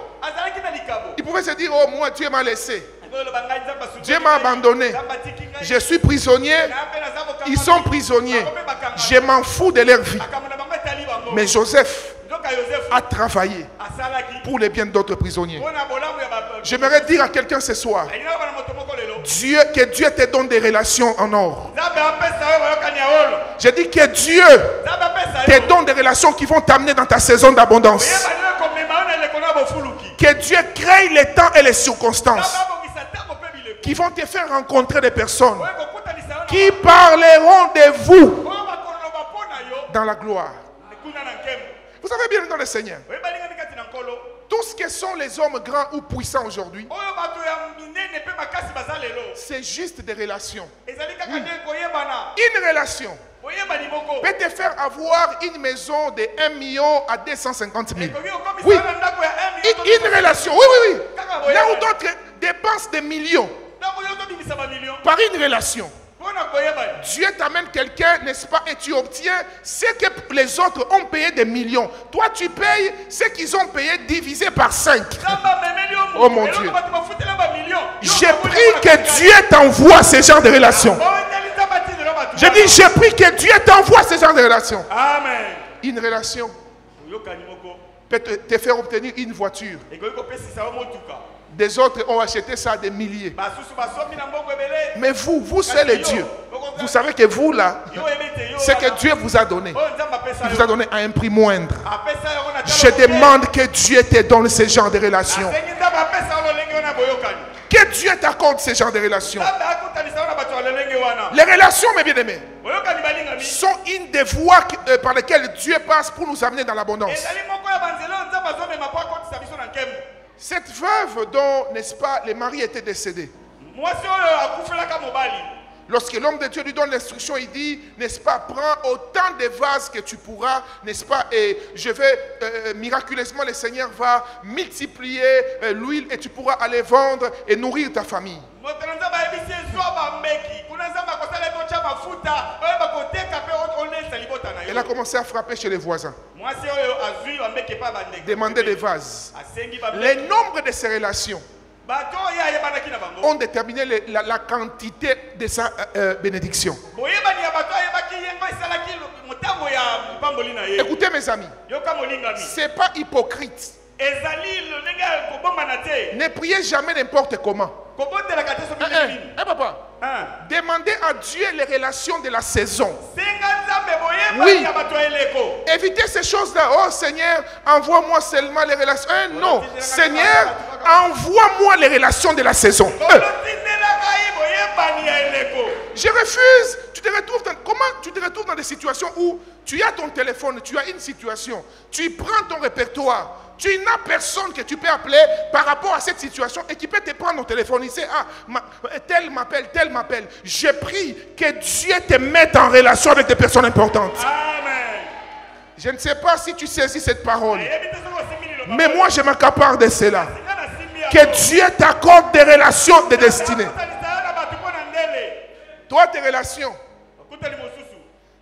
Il pouvait se dire, oh moi Dieu m'a laissé, Dieu m'a abandonné, je suis prisonnier, ils sont prisonniers, je m'en fous de leur vie. Mais Joseph a travaillé pour les biens d'autres prisonniers. J'aimerais dire à quelqu'un ce soir, que Dieu te donne des relations en or. Je dis que Dieu te donne des relations qui vont t'amener dans ta saison d'abondance. Que Dieu crée les temps et les circonstances qui vont te faire rencontrer des personnes qui parleront de vous dans la gloire. Vous avez bien dans le Seigneur. Tout ce que sont les hommes grands ou puissants aujourd'hui, c'est juste des relations. Une relation peut te faire avoir une maison de 1 million à 250 000. Oui, une relation. Oui, oui, oui. Là où d'autres dépensent des millions par une relation. Dieu t'amène quelqu'un, n'est-ce pas, et tu obtiens ce que les autres ont payé des millions. Toi, tu payes ce qu'ils ont payé divisé par 5. Oh mon Dieu. J'ai pris que Dieu t'envoie ce genre de relation. J'ai dit, j'ai pris que Dieu t'envoie ce genre de relation. Amen. Une relation peut te faire obtenir une voiture. Des autres ont acheté ça à des milliers. Mais vous c'est le Dieu. Vous savez que vous là, c'est que Dieu vous a donné. Il vous a donné à un prix moindre. Je demande que Dieu te donne ce genre de relations. Que Dieu t'accorde ce genre de relations. Les relations, mes bien-aimés, sont une des voies par lesquelles Dieu passe pour nous amener dans l'abondance. Cette veuve dont, n'est-ce pas, le mari était décédé. Lorsque l'homme de Dieu lui donne l'instruction, il dit, n'est-ce pas, prends autant de vases que tu pourras, n'est-ce pas, et je vais, miraculeusement, le Seigneur va multiplier l'huile et tu pourras aller vendre et nourrir ta famille. Elle a commencé à frapper chez les voisins. Demander des vases. Le nombre de ces relations ont déterminé la quantité de sa bénédiction. Écoutez mes amis, ce n'est pas hypocrite. Ne priez jamais n'importe comment. Papa, demandez à Dieu les relations de la saison. Oui. Évitez ces choses-là. Oh Seigneur, envoie-moi seulement les relations. Non, Seigneur, envoie-moi les relations de la saison. Je refuse. Comment tu te retrouves dans des situations où tu as ton téléphone, tu as une situation, tu prends ton répertoire, tu n'as personne que tu peux appeler par rapport à cette situation et qui peut te prendre ton téléphone. Il sait, tel m'appelle. Je prie que Dieu te mette en relation avec des personnes importantes. Amen. Je ne sais pas si tu saisis cette parole, mais moi je m'accapare de cela. Que Dieu t'accorde des relations de destinée. Toi, tes relations,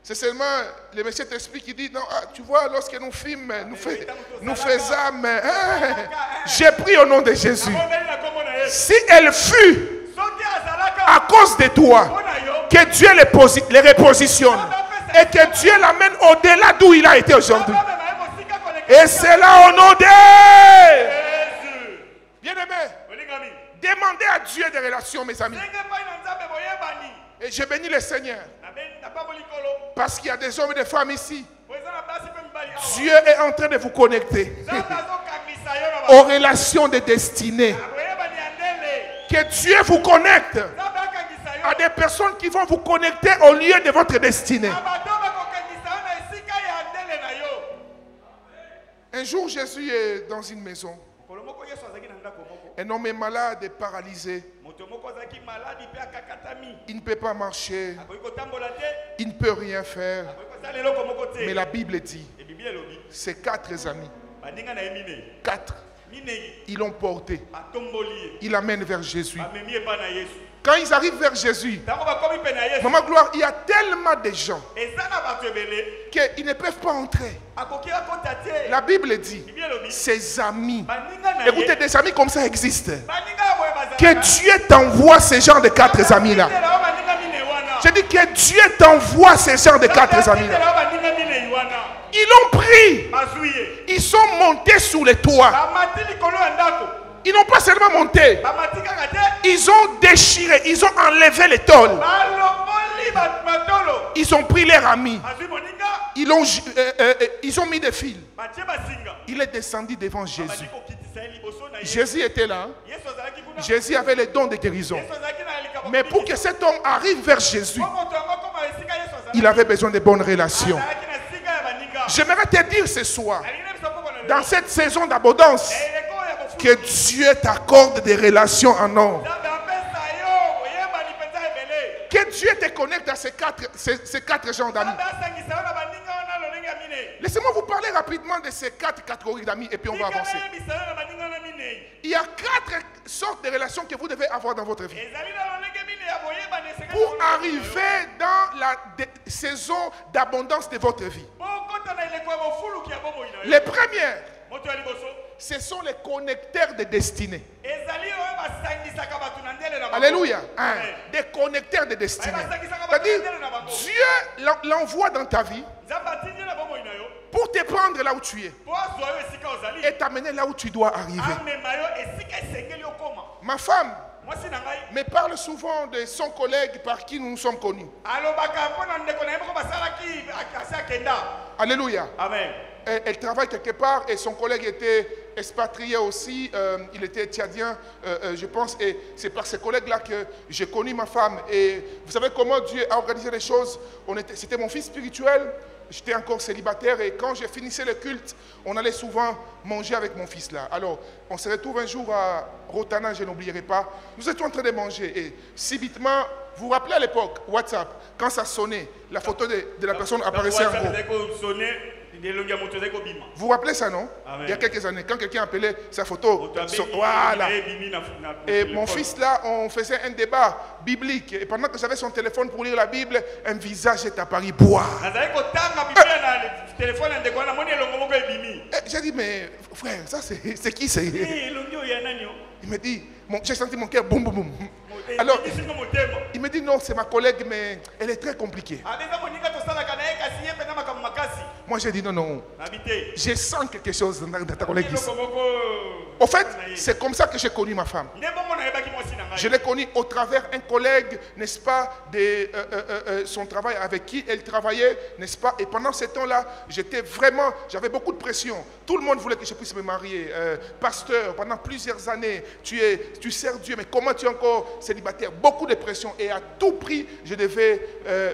c'est seulement, le monsieur t'explique, il dit, non, tu vois, lorsque nous filmons, nous faisons, j'ai pris au nom de Jésus. Si elle fut à cause de toi, que Dieu les repositionne et que Dieu l'amène au-delà d'où il a été aujourd'hui. Et c'est là au nom de bien-aimé. Demandez à Dieu des relations, mes amis. Et je bénis le Seigneur. Parce qu'il y a des hommes et des femmes ici. Dieu est en train de vous connecter aux relations de destinée. Que Dieu vous connecte à des personnes qui vont vous connecter au lieu de votre destinée. Un jour, Jésus est dans une maison. Un homme est malade et paralysé. Il ne peut pas marcher. Il ne peut rien faire. Mais la Bible dit, ces 4 amis, 4, ils l'ont porté. Ils l'amènent vers Jésus. Quand ils arrivent vers Jésus, Maman Gloire, il y a tellement de gens qu'ils ne peuvent pas entrer. La Bible dit, ses amis, écoutez, des amis comme ça existent. Que Dieu t'envoie ces gens de 4 amis-là. Je dis que Dieu t'envoie ces gens de 4 amis-là. Ils l'ont pris. Ils sont montés sous les toits. Ils n'ont pas seulement monté. Ils ont déchiré. Ils ont enlevé les tôles. Ils ont pris leurs amis. Ils ont mis des fils. Il est descendu devant Jésus. Jésus était là. Jésus avait les dons de guérison. Mais pour que cet homme arrive vers Jésus, il avait besoin de bonnes relations. J'aimerais te dire ce soir, dans cette saison d'abondance, que Dieu t'accorde des relations en or. Que Dieu te connecte à ces quatre genres d'amis. Laissez-moi vous parler rapidement de ces 4 catégories d'amis et puis on va avancer. Il y a 4 sortes de relations que vous devez avoir dans votre vie. Pour arriver dans la saison d'abondance de votre vie. Les premières, ce sont les connecteurs de destinée. Alléluia. Des connecteurs de destinée. C'est-à-dire, Dieu l'envoie dans ta vie pour te prendre là où tu es et t'amener là où tu dois arriver. Ma femme me parle souvent de son collègue par qui nous nous sommes connus. Alléluia. Amen. Elle travaille quelque part et son collègue était expatrié aussi, il était tchadien, je pense, et c'est par ces collègues-là que j'ai connu ma femme. Et vous savez comment Dieu a organisé les choses? C'était mon fils spirituel, j'étais encore célibataire et quand j'ai finissé le culte, on allait souvent manger avec mon fils là. Alors, on se retrouve un jour à Rotana, je n'oublierai pas. Nous étions en train de manger et subitement, vous vous rappelez à l'époque, WhatsApp, quand ça sonnait, la photo de la personne apparaissait en gros. Vous vous rappelez ça, non? Amen. Il y a quelques années, quand quelqu'un appelait sa photo, voilà. Et mon fils là, on faisait un débat biblique. Et pendant que j'avais son téléphone pour lire la Bible, un visage est apparu boire. J'ai dit, mais frère, ça c'est qui c'est? Il me dit, j'ai senti mon cœur boum boum boum. Alors, il me dit non, c'est ma collègue, mais elle est très compliquée. Moi, j'ai dit non. Je sens quelque chose dans ta collègue ici. En fait, c'est comme ça que j'ai connu ma femme. Je l'ai connue au travers un collègue, n'est-ce pas, de son travail avec qui elle travaillait, n'est-ce pas. Et pendant ce temps-là, j'avais beaucoup de pression. Tout le monde voulait que je puisse me marier. Pasteur, pendant plusieurs années, tu sers Dieu, mais comment tu es encore célibataire? Beaucoup de pression. Et à tout prix, je devais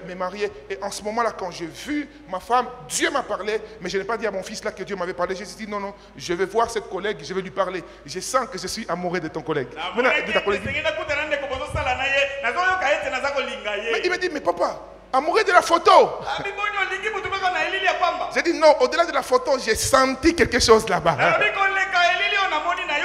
me marier. Et en ce moment-là, quand j'ai vu ma femme, Dieu m'a parlé, mais je n'ai pas dit à mon fils là que Dieu m'avait parlé. J'ai dit non, je vais voir cette collègue, je vais lui parler. Je sens que je suis amoureux de ton collègue. De ta collègue. Mais il me dit, mais papa, amoureux de la photo. J'ai dit non, au-delà de la photo, j'ai senti quelque chose là-bas.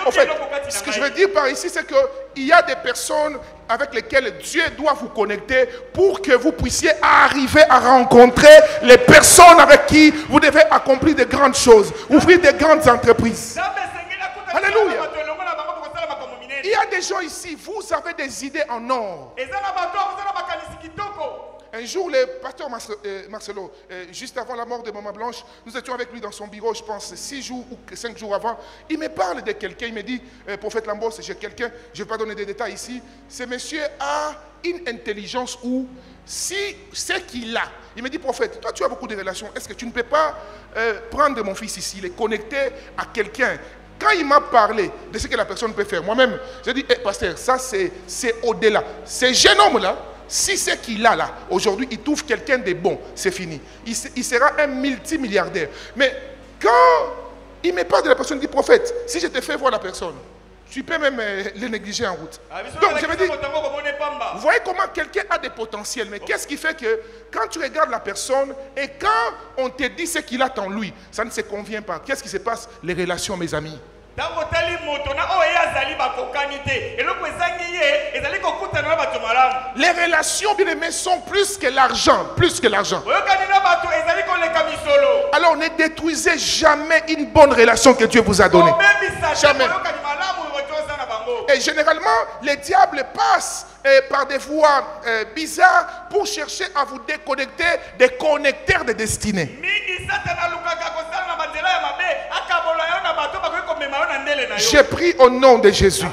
En fait, ce que je veux dire par ici, c'est qu'il y a des personnes avec lesquelles Dieu doit vous connecter pour que vous puissiez arriver à rencontrer les personnes avec qui vous devez accomplir de grandes choses, ouvrir de grandes entreprises. Alléluia. Il y a des gens ici, vous avez des idées en or. Un jour, le pasteur Marcelo, juste avant la mort de Maman Blanche, nous étions avec lui dans son bureau, je pense 6 jours ou 5 jours avant. Il me parle de quelqu'un, il me dit, prophète Lambos, j'ai quelqu'un, je ne vais pas donner des détails ici. Ce monsieur a une intelligence où, si c'est qu'il a, il me dit, prophète, toi tu as beaucoup de relations, est-ce que tu ne peux pas prendre mon fils ici, les connecter à quelqu'un? Quand il m'a parlé de ce que la personne peut faire, moi-même, j'ai dit, pasteur, ça c'est au-delà. Ce jeune homme-là, si c'est qu'il a là, aujourd'hui, il trouve quelqu'un de bon, c'est fini. Il sera un multimilliardaire. Mais quand il me parle de la personne, il dit, prophète, si je te fais voir la personne, tu peux même le négliger en route. Donc, je me dis, vous voyez comment quelqu'un a des potentiels, mais qu'est-ce qui fait que quand tu regardes la personne et quand on te dit ce qu'il a en lui, ça ne se convient pas. Qu'est-ce qui se passe? Les relations, mes amis. Les relations, bien aimés, sont plus que l'argent. Plus que l'argent. Alors ne détruisez jamais une bonne relation que Dieu vous a donnée. Jamais. Et généralement, les diables passent par des voies bizarres pour chercher à vous déconnecter des connecteurs de destinée. J'ai pris au nom de Jésus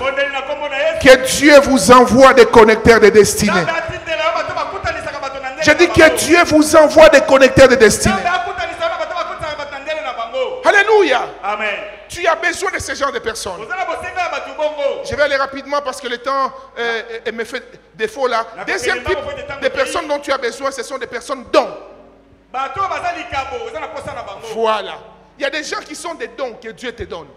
que Dieu vous envoie des connecteurs de destinée. Je dis que Dieu vous envoie des connecteurs de destinée. Alléluia. Amen. Tu as besoin de ce genre de personnes. Je vais aller rapidement parce que le temps me fait défaut là. Deuxième type de personnes dont tu as besoin, ce sont des personnes dont Voilà. Il y a des gens qui sont des dons que Dieu te donne.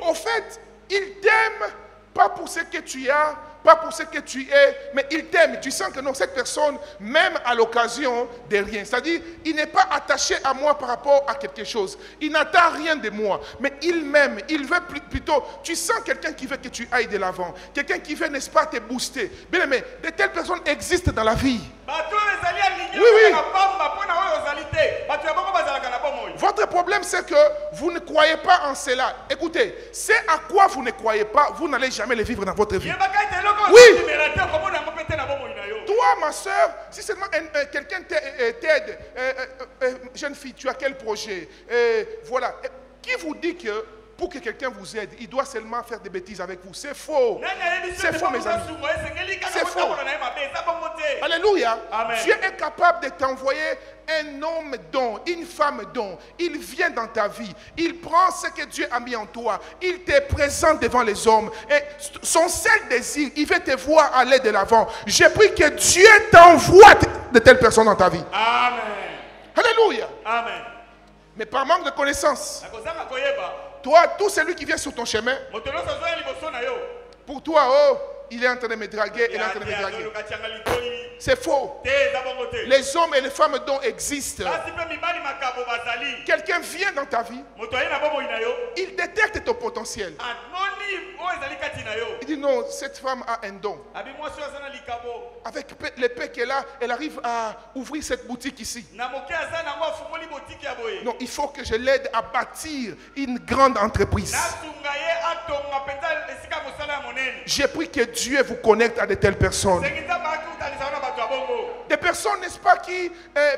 Au fait, il t'aime pas pour ce que tu as, pas pour ce que tu es, mais il t'aime. Tu sens que non, cette personne, même à l'occasion de rien. C'est-à-dire, il n'est pas attaché à moi par rapport à quelque chose. Il n'attend rien de moi, mais il m'aime. Il veut plutôt, tu sens quelqu'un qui veut que tu ailles de l'avant. Quelqu'un qui veut, n'est-ce pas, te booster. Bien aimé, de telles personnes existent dans la vie. Oui, oui. Votre problème, c'est que vous ne croyez pas en cela. Écoutez, c'est à quoi vous ne croyez pas, vous n'allez jamais le vivre dans votre vie. Oui. Toi, ma soeur, si seulement quelqu'un t'aide, jeune fille, tu as quel projet? Voilà. Qui vous dit que pour que quelqu'un vous aide, il doit seulement faire des bêtises avec vous? C'est faux. C'est faux, mes amis. C'est faux. Alléluia. Amen. Dieu est capable de t'envoyer un homme don, une femme don. Il vient dans ta vie. Il prend ce que Dieu a mis en toi. Il te présente devant les hommes. Et son seul désir, il veut te voir aller de l'avant. Je prie que Dieu t'envoie de telles personnes dans ta vie. Amen. Alléluia. Amen. Mais par manque de connaissance, toi, tout celui qui vient sur ton chemin, pour toi, oh, il est en train de me draguer, il est en train de me draguer. C'est faux. Les hommes et les femmes dont existent. Quelqu'un vient dans ta vie, il détecte ton potentiel. Il dit non, cette femme a un don. Avec les paix qu'elle a, elle arrive à ouvrir cette boutique ici. Non, il faut que je l'aide à bâtir une grande entreprise. J'ai pris que Dieu vous connecte à de telles personnes. Des personnes, n'est-ce pas, qui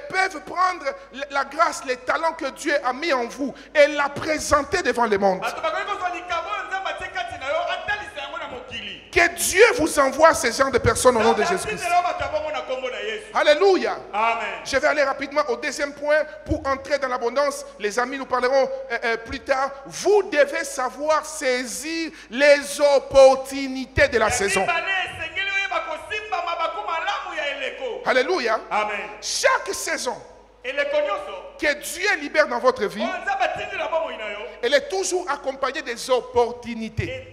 peuvent prendre la grâce, les talents que Dieu a mis en vous et la présenter devant le monde. Que Dieu vous envoie ces genres de personnes au nom de Jésus-Christ. Alléluia. Amen. Je vais aller rapidement au deuxième point pour entrer dans l'abondance. Les amis, nous parlerons plus tard. Vous devez savoir saisir les opportunités de la saison. Alléluia. Amen. Chaque saison que Dieu libère dans votre vie, elle est toujours accompagnée des opportunités.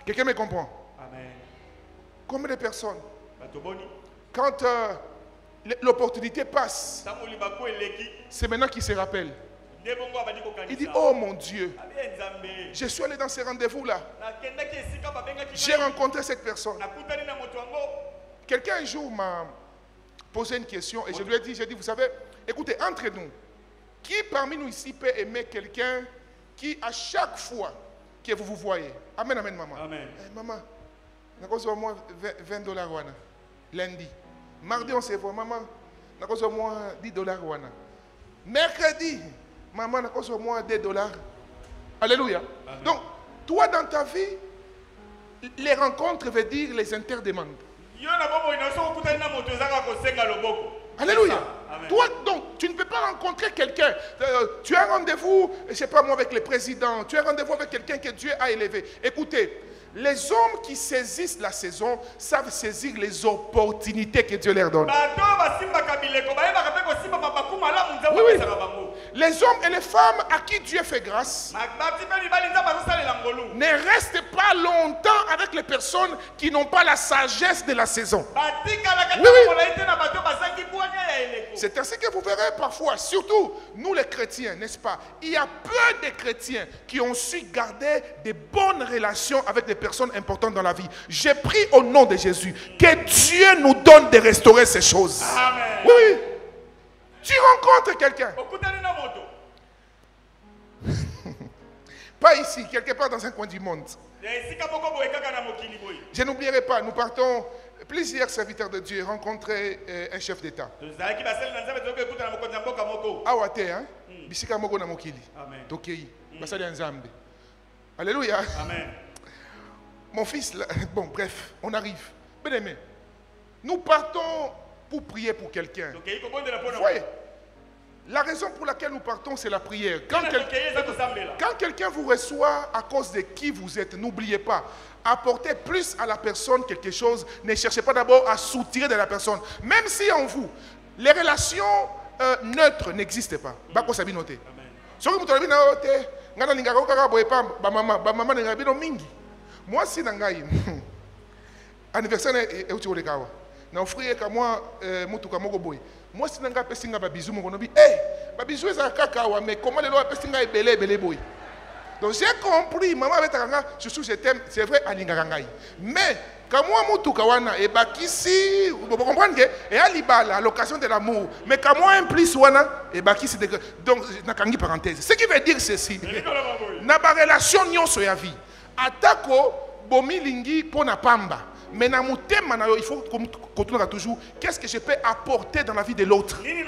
Quelqu'un me comprend? Amen. Combien de personnes, quand l'opportunité passe, c'est maintenant qu'il se rappelle. Il dit, oh mon Dieu, je suis allé dans ce rendez-vous-là. J'ai rencontré cette personne. Quelqu'un un jour m'a posé une question et je lui ai dit, vous savez, écoutez, entre nous, qui parmi nous ici peut aimer quelqu'un qui, à chaque fois que vous vous voyez, amen, amen, maman. Amen. Hey, maman, on a au moins $20 lundi. Mardi, on se voit, maman, on a au moins $10. Mercredi, maman, on a au moins $2. Alléluia. Amen. Donc, toi dans ta vie, les rencontres veut dire les interdemandes. Alléluia. Toi, donc, tu ne peux pas rencontrer quelqu'un. Tu as un rendez-vous, je ne sais pas moi, avec le président. Tu as un rendez-vous avec quelqu'un que Dieu a élevé. Écoutez, les hommes qui saisissent la saison savent saisir les opportunités que Dieu leur donne. Oui, oui. Les hommes et les femmes à qui Dieu fait grâce ne restent pas longtemps avec les personnes qui n'ont pas la sagesse de la saison. Oui, oui. C'est ainsi que vous verrez parfois, surtout nous les chrétiens, n'est-ce pas? Il y a peu de chrétiens qui ont su garder de bonnes relations avec des personnes importantes dans la vie. J'ai pris au nom de Jésus que Dieu nous donne de restaurer ces choses. Amen. Oui, oui. Tu rencontres quelqu'un. Pas ici, quelque part dans un coin du monde. Je n'oublierai pas, nous partons, plusieurs serviteurs de Dieu, rencontrer un chef d'État. Awate, hein? Bisika mogo na mokili. Tokei. Basali nzambe. Alléluia. Amen. Mon fils, là, bon, bref, on arrive. Bien aimé, nous partons pour prier pour quelqu'un. Voyez, La raison pour laquelle nous partons, c'est la prière. Quand quelqu'un vous reçoit à cause de qui vous êtes, n'oubliez pas, apportez plus à la personne quelque chose. Ne cherchez pas d'abord à soutirer de la personne. Même si en vous, les relations neutres n'existent pas. Moi, si nangai anniversaire est au Lekawa. Na offrir ka moi mutuka moko boy. Moi si nanga pesinga ba bisou mo konobi ba bisou eza kaka wa mais comment les lois pesinga ebele boy. Donc j'ai compris maman avec tanga je t'aime c'est vrai alinga ngai. Mais quand moi mutuka wana e bakisi vous comprenez que et alibala à l'occasion de l'amour mais quand moi implique wana e bakisi donc nakangi parenthèse. Ce qui veut dire ceci. Na ba relation nyonso ya vie. Atako bomi lingi pona pamba. Mais dans mon thème, il faut qu'on tourne toujours. Qu'est-ce que je peux apporter dans la vie de l'autre? Oui,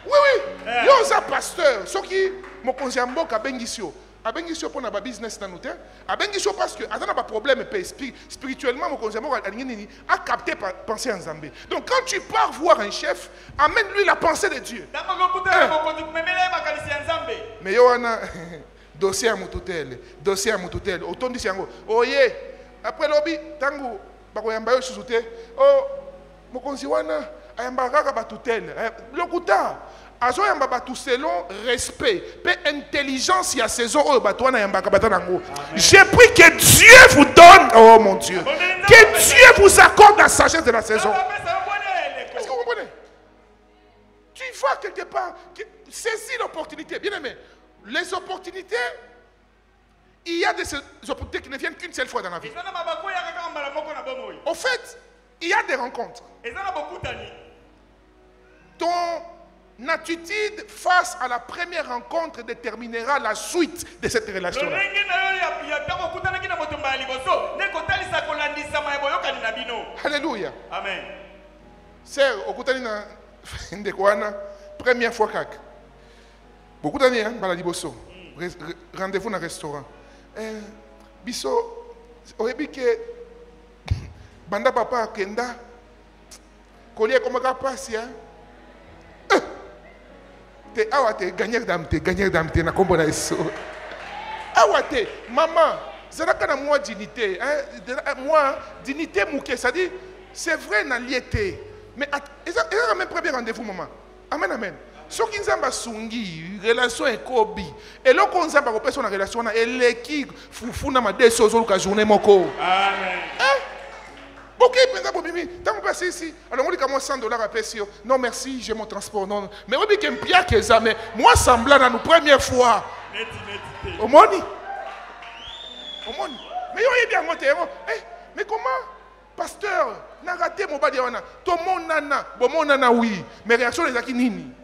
oui. Yo za pasteur. Ce qui mon conseiller mboka bengisio. Abengisio pour na business dans notre. Abengisio parce que attends pas problème spirituellement mon conseiller mboka a capté penser en Zambé. Donc quand tu pars voir un chef, amène-lui la pensée de Dieu. Mais yo ana dossier à Moutoutel, dossier à Moutoutel. Autant dit yango. Oye, après lobby, tango, bakoyamba yo susute. Oh, mokonzi wana ayamba kaka batutel. Lokuta, azo yamba batu selon respect, pe intelligence ya saison o batwana yamba kabatanango. J'ai pris que Dieu vous donne, oh mon Dieu, que Dieu vous accorde la sagesse de la saison. Est-ce que vous comprenez? Tu vas quelque part, saisis l'opportunité, bien aimé. Les opportunités, il y a des opportunités qui ne viennent qu'une seule fois dans la vie. Au fait, il y a des rencontres. Ton attitude face à la première rencontre déterminera la suite de cette relation-là. Alléluia. Amen. C'est au Koutanina, première fois kak. Beaucoup d'années, hein, Baladiboso. Rendez-vous dans un restaurant. Biso, orebi que banda papa kenda, collier comme un passe, hein. Te awate, gagner d'amte, na combo na eso. Awate, maman, c'est là qu'on moi dignité, hein, moi, dignité mouké, ça dit, c'est vrai, n'a liété. Mais, ils ont même premier rendez-vous, maman. Amen, amen. Ce qui nzamba sungi relation ekobi et lo ko nzamba ko pesa na relation na eleki fufuna ma deso zo ka journée moko amen OK penza bobimi tant passer ici alors on dit comme $100 à pesio non merci j'ai mon transport non mais obi kem pia que ça mais moi semblant na nous première fois au moni mais yo bien motero mais comment pasteur n'a raté mon badi wana to monana bon monana oui mais réaction les aki nini.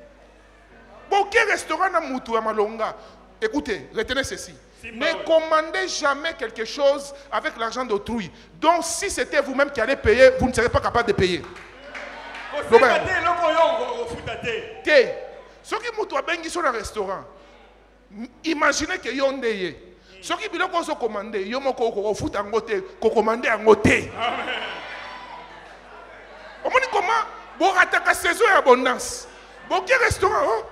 Aucun restaurant n'a moutou à Malonga. Écoutez, retenez ceci. Ne commandez jamais quelque chose avec l'argent d'autrui. Donc, si c'était vous-même qui allez payer, vous ne serez pas capable de payer. Ceux qui moutou à Bengi sur un restaurant, imaginez que yon deye. Ceux qui biloko ont commandé, yon moko ko fout en côté, ko commandé en côté. On me dit comment bon attaquer saison et abondance. Bon quel restaurant oh?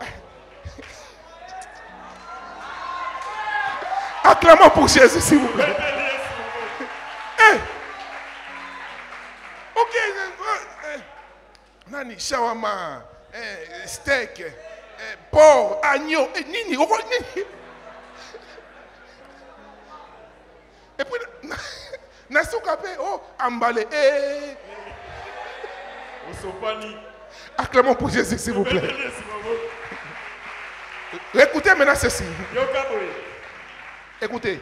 Acclamons pour Jésus, s'il vous plaît. Ok. Nani, shawarma, steak, porc, agneau, nini. Et puis, Nasukape, oh, emballé. Acclamons pour Jésus, s'il vous plaît. Écoutez maintenant ceci. Écoutez.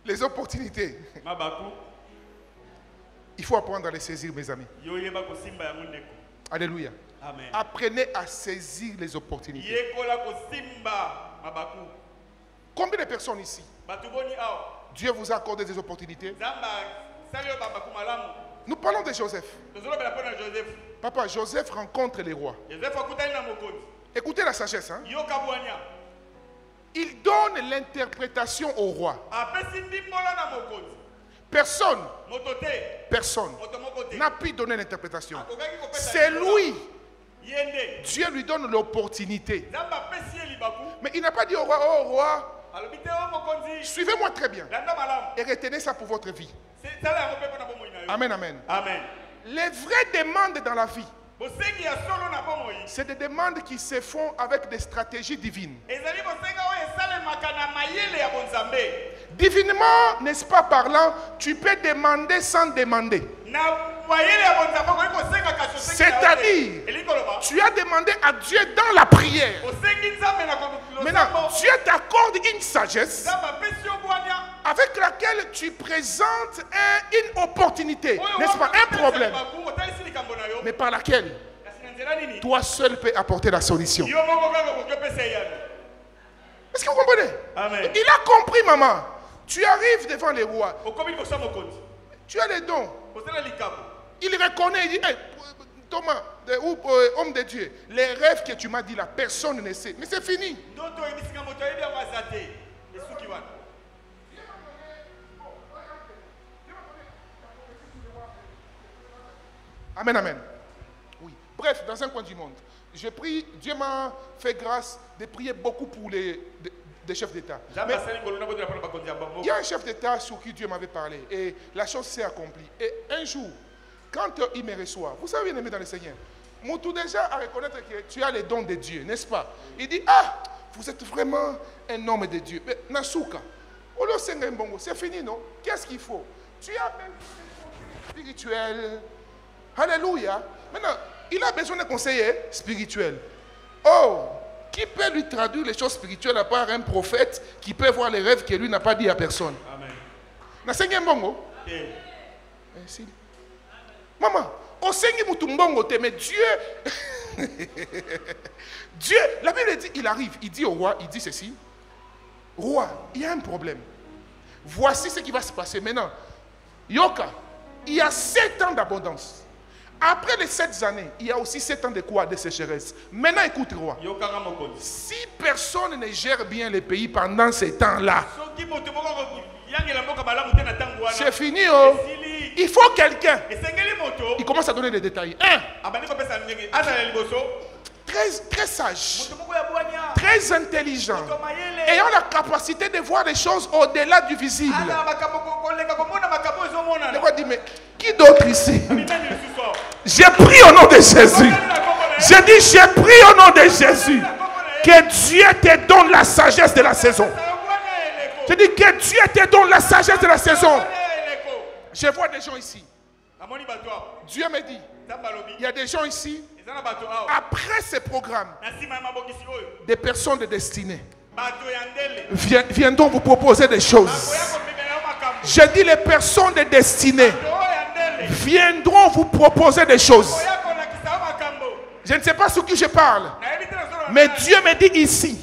Les opportunités. Il faut apprendre à les saisir, mes amis. Alléluia. Amen. Apprenez à saisir les opportunités. Combien de personnes ici? Dieu vous a accordé des opportunités. Nous parlons de Joseph. Papa, Joseph rencontre les rois. Écoutez la sagesse. Hein? Il donne l'interprétation au roi. Personne n'a pu donner l'interprétation. C'est lui. Dieu lui donne l'opportunité. Mais il n'a pas dit au roi, oh roi, suivez-moi très bien et retenez ça pour votre vie. Amen, amen. Les vraies demandes dans la vie, c'est des demandes qui se font avec des stratégies divines. Divinement, n'est-ce pas parlant, tu peux demander sans demander. C'est-à-dire, tu as demandé à Dieu dans la prière. Maintenant, Dieu t'accorde une sagesse avec laquelle tu présentes une opportunité, n'est-ce pas, un problème, mais par laquelle toi seul peux apporter la solution. Est-ce que vous comprenez? Amen. Il a compris, maman. Tu arrives devant les rois. Tu as les dons. Il reconnaît, il dit, hey, Thomas, homme de Dieu, les rêves que tu m'as dit là, personne ne sait. Mais c'est fini. Amen, amen. Oui. Bref, dans un coin du monde, je prie, Dieu m'a fait grâce de prier beaucoup pour des chefs d'État. Il y a un chef d'État sur qui Dieu m'avait parlé et la chose s'est accomplie. Et un jour, quand il me reçoit, vous savez, bien aimé dans le Seigneur, Moutou déjà à reconnaître que tu as les dons de Dieu, n'est-ce pas? Il dit, ah, vous êtes vraiment un homme de Dieu. Mais Nasuka, c'est fini, non? Qu'est-ce qu'il faut? Tu as même spirituel. Alléluia. Maintenant, il a besoin d'un conseiller spirituel. Oh, qui peut lui traduire les choses spirituelles à part un prophète qui peut voir les rêves que lui n'a pas dit à personne? Amen. Nasenge mbongo? Merci. Maman, au Seigneur Moutumbongo, mais Dieu, Dieu, la Bible dit, il arrive, il dit au roi, il dit ceci. Roi, il y a un problème. Voici ce qui va se passer maintenant. Yoka, il y a 7 ans d'abondance. Après les 7 années, il y a aussi 7 ans de quoi? De sécheresse. Maintenant, écoute, roi. Si personne ne gère bien les pays pendant ces temps-là, c'est fini, oh. Il faut quelqu'un. Il commence à donner des détails. Très sage, très intelligent, ayant la capacité de voir les choses au-delà du visible. Le roi dit, mais qui d'autre ici? J'ai pris au nom de Jésus. J'ai dit, j'ai pris au nom de Jésus. Que Dieu te donne la sagesse de la saison. J'ai dit, que Dieu te donne la sagesse de la saison. Je vois des gens ici. Dieu me dit, il y a des gens ici. Après ce programme, des personnes de destinée viendront vous proposer des choses. Je dis, les personnes de destinée viendront vous proposer des choses. Je ne sais pas sur qui je parle, mais Dieu me dit ici,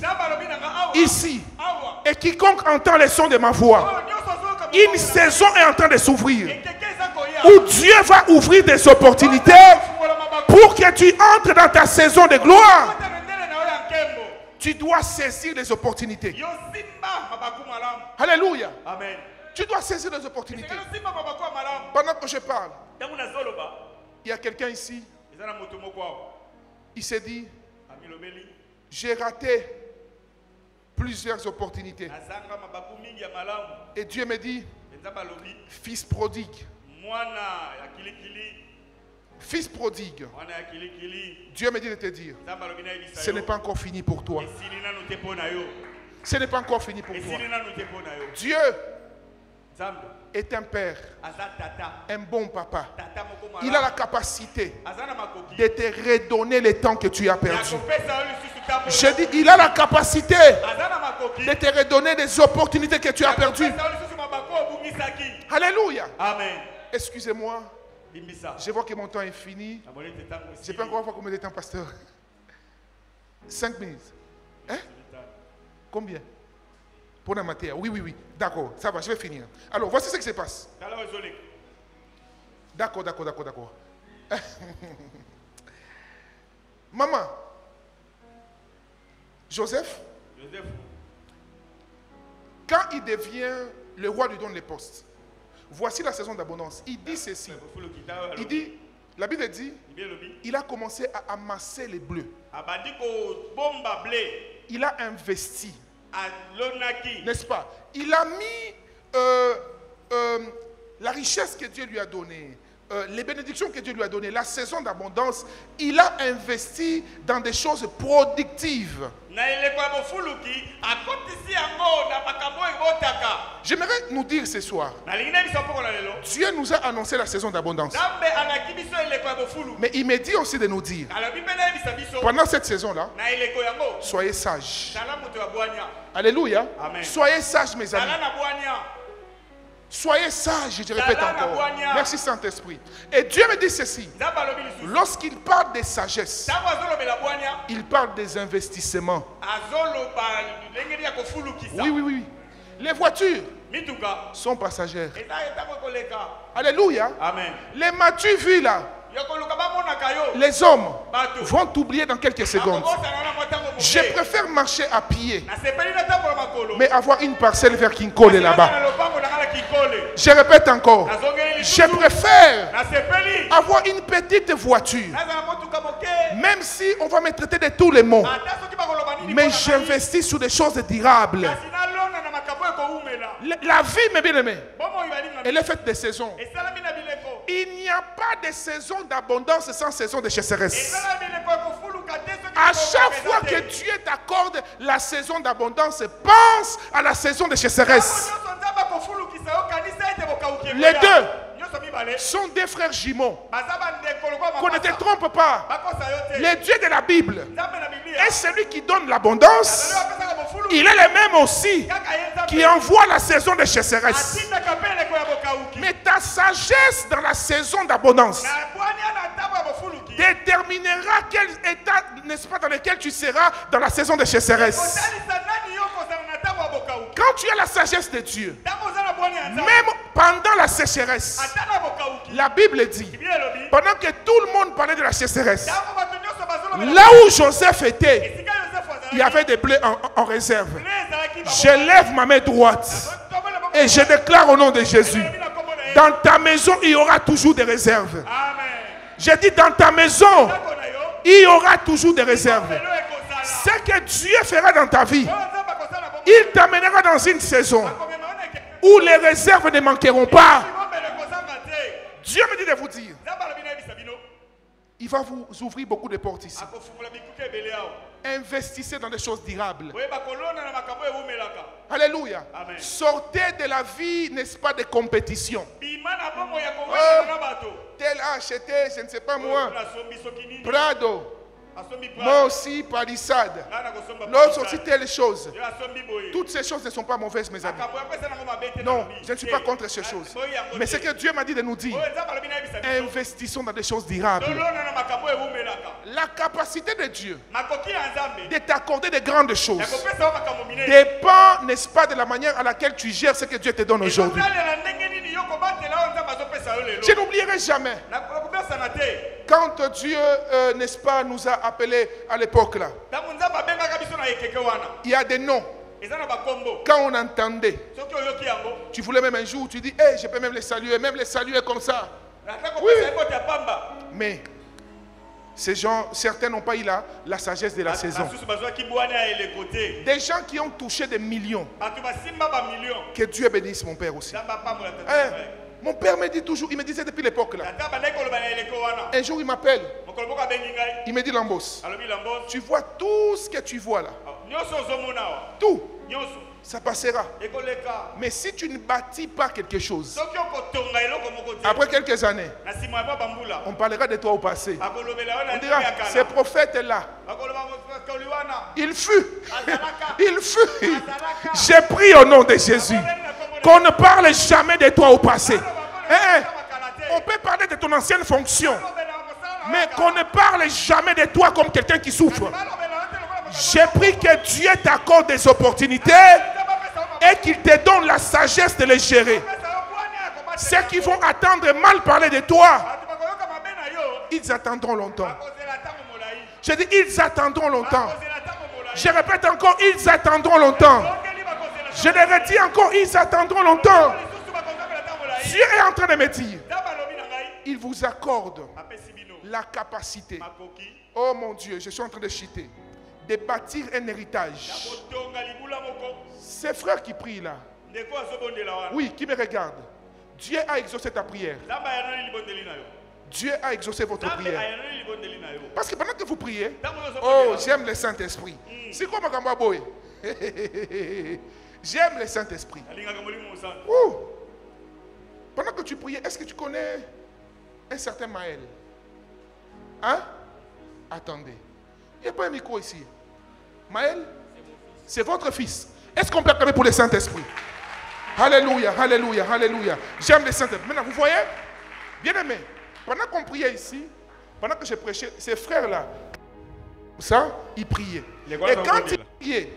et quiconque entend les sons de ma voix, une saison est en train de s'ouvrir, où Dieu va ouvrir des opportunités pour que tu entres dans ta saison de gloire. Tu dois saisir les opportunités. Alléluia. Amen. Tu dois saisir les opportunités. Pendant que je parle, il y a quelqu'un ici, il s'est dit, j'ai raté plusieurs opportunités. Et Dieu me dit, fils prodigue. Fils prodigue, Dieu me dit de te dire, ce n'est pas encore fini pour toi. Ce n'est pas encore fini pour toi. Dieu est un père, un bon papa. Il a la capacité de te redonner le temps que tu as perdu. Je dis, il a la capacité de te redonner des opportunités que tu as perdues. Alléluia. Amen. Excusez-moi. Je vois que mon temps est fini. Je peux encore voir combien de temps, pasteur? 5 minutes. Hein? Combien? Pour la matière. Oui. D'accord, ça va, je vais finir. Alors, voici ce qui se passe. D'accord. Maman, Joseph, quand il devient, le roi lui donne les postes. voici la saison d'abondance. Il dit ceci. Il dit, la Bible dit, il a commencé à amasser les bleus. Il a investi. N'est-ce pas? Il a mis la richesse que Dieu lui a donnée, les bénédictions que Dieu lui a données, la saison d'abondance. Il a investi dans des choses productives. J'aimerais nous dire ce soir, Dieu nous a annoncé la saison d'abondance. Mais il me dit aussi de nous dire, pendant cette saison-là, soyez sages. Alléluia. Soyez sages, mes amis. Soyez sages, je répète encore. Merci Saint-Esprit. Et Dieu me dit ceci. Lorsqu'il parle de sagesse, il parle des investissements. Oui, oui, oui. Les voitures sont passagères. Alléluia. Les m'as-tu vu là? Les hommes vont t'oublier dans quelques secondes. Je préfère marcher à pied, mais avoir une parcelle vers Kinkole là-bas. Je répète encore. Je préfère avoir une petite voiture, même si on va me traiter de tous les mots. Mais j'investis sur des choses durables. La vie, mes bien-aimés, elle est faite de saisons. Il n'y a pas de saison d'abondance sans saison de sécheresse. À chaque fois que Dieu t'accorde la saison d'abondance, pense à la saison de sécheresse. Les deux sont des frères jumeaux. Qu'on ne te trompe pas. Le Dieu de la Bible est celui qui donne l'abondance. Il est le même aussi qui envoie la saison de sécheresse. Mais ta sagesse dans la saison d'abondance déterminera quel état, n'est-ce pas, dans lequel tu seras dans la saison de sécheresse. Quand tu as la sagesse de Dieu, même pendant la sécheresse, la Bible dit, pendant que tout le monde parlait de la sécheresse, là où Joseph était, il y avait des blés en réserve. Je lève ma main droite et je déclare au nom de Jésus, dans ta maison, il y aura toujours des réserves. J'ai dit, dans ta maison, il y aura toujours des réserves. Ce que Dieu fera dans ta vie, il t'amènera dans une saison où les réserves ne manqueront pas. Dieu me dit de vous dire, il va vous ouvrir beaucoup de portes ici. Investissez dans des choses durables. Alléluia. Amen. Sortez de la vie, n'est-ce pas, de compétition. Tel a acheté, je ne sais pas moi, Prado. Moi aussi, palissade. L'autre aussi, telle chose. Toutes ces choses ne sont pas mauvaises, mes amis. Non, je ne suis pas contre ces choses. Mais ce que Dieu m'a dit de nous dire, investissons dans des choses durables. La capacité de Dieu de t'accorder de grandes choses dépend, n'est-ce pas, de la manière à laquelle tu gères ce que Dieu te donne aujourd'hui. Je n'oublierai jamais quand Dieu, n'est-ce pas, nous a appelés à l'époque là. Il y a des noms. Quand on entendait, tu voulais même un jour, tu dis, hey, je peux même les saluer comme ça. Oui. Mais ces gens, certains n'ont pas eu la sagesse de la saison. Des gens qui ont touché des millions. Que Dieu bénisse mon père aussi. Mon père me dit toujours, il me disait depuis l'époque là. Un jour il m'appelle. Il me dit, Lambos, tu vois tout ce que tu vois là. Tout. Ça passera. Mais si tu ne bâtis pas quelque chose, après quelques années, on parlera de toi au passé. On dira, ce prophète là, il fut. J'ai pris au nom de Jésus qu'on ne parle jamais de toi au passé. On peut parler de ton ancienne fonction, mais qu'on ne parle jamais de toi comme quelqu'un qui souffre. J'ai pris que Dieu t'accorde des opportunités et qu'il te donne la sagesse de les gérer. Ceux qui vont attendre mal parler de toi, ils attendront longtemps. Je dis, ils attendront longtemps. Je répète encore, ils attendront longtemps. Je le redis encore, ils attendront longtemps. Dieu est en train de me dire, il vous accorde la capacité, oh mon Dieu, je suis en train de chuter, de bâtir un héritage. Ces frères qui prient là, oui, qui me regardent, Dieu a exaucé ta prière. Dieu a exaucé votre prière. Parce que pendant que vous priez, oh, j'aime le Saint-Esprit. C'est quoi ma gambaboy? J'aime le Saint-Esprit. Oh. Pendant que tu priais, est-ce que tu connais un certain Maël? Hein? Attendez. Il n'y a pas un micro ici. Maël, c'est votre fils. Est-ce qu'on peut acclamer pour le Saint-Esprit? Alléluia, alléluia, alléluia. J'aime le Saint-Esprit. Maintenant, vous voyez? Bien aimé, pendant qu'on priait ici, pendant que je prêchais, ces frères-là, ça, ils priaient. Et quand ils priaient,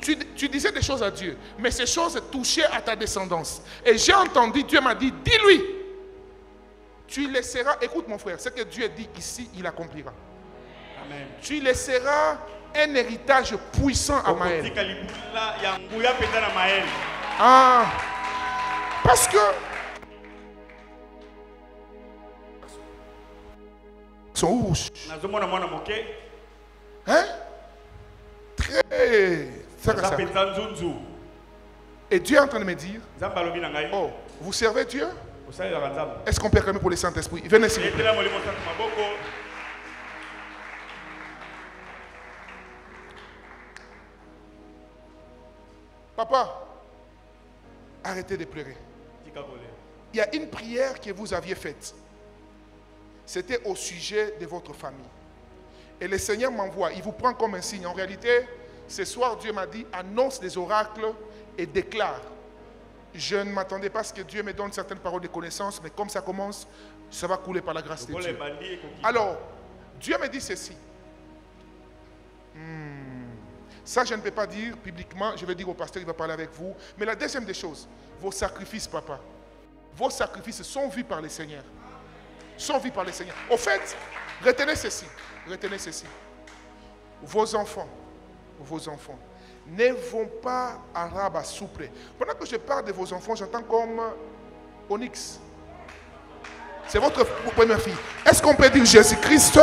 tu disais des choses à Dieu, mais ces choses touchaient à ta descendance. Et j'ai entendu, Dieu m'a dit, dis-lui, tu laisseras, écoute mon frère, ce que Dieu dit ici, il accomplira. Amen. Tu laisseras un héritage puissant à Maël. Ah, parce que ils sont rouges. Hein? Très. Et Dieu est en train de me dire, oh, vous servez Dieu? Est-ce qu'on peut acclamer pour le Saint-Esprit? Venez s'il vous plaît. Papa, arrêtez de pleurer. Il y a une prière que vous aviez faite. C'était au sujet de votre famille. Et le Seigneur m'envoie, il vous prend comme un signe. En réalité, ce soir, Dieu m'a dit, annonce des oracles et déclare. Je ne m'attendais pas à ce que Dieu me donne certaines paroles de connaissance, mais comme ça commence, ça va couler par la grâce de Dieu. Alors, Dieu me dit ceci. Ça, je ne peux pas dire publiquement, je vais dire au pasteur, il va parler avec vous. Mais la deuxième des choses, vos sacrifices, papa, vos sacrifices sont vus par le Seigneur. Sont vus par le Seigneur. Au fait, retenez ceci. Retenez ceci. Vos enfants ne vont pas à rabat souple. Pendant que je parle de vos enfants, j'entends comme Onyx. C'est votre première fille. Est-ce qu'on peut dire Jésus-Christ?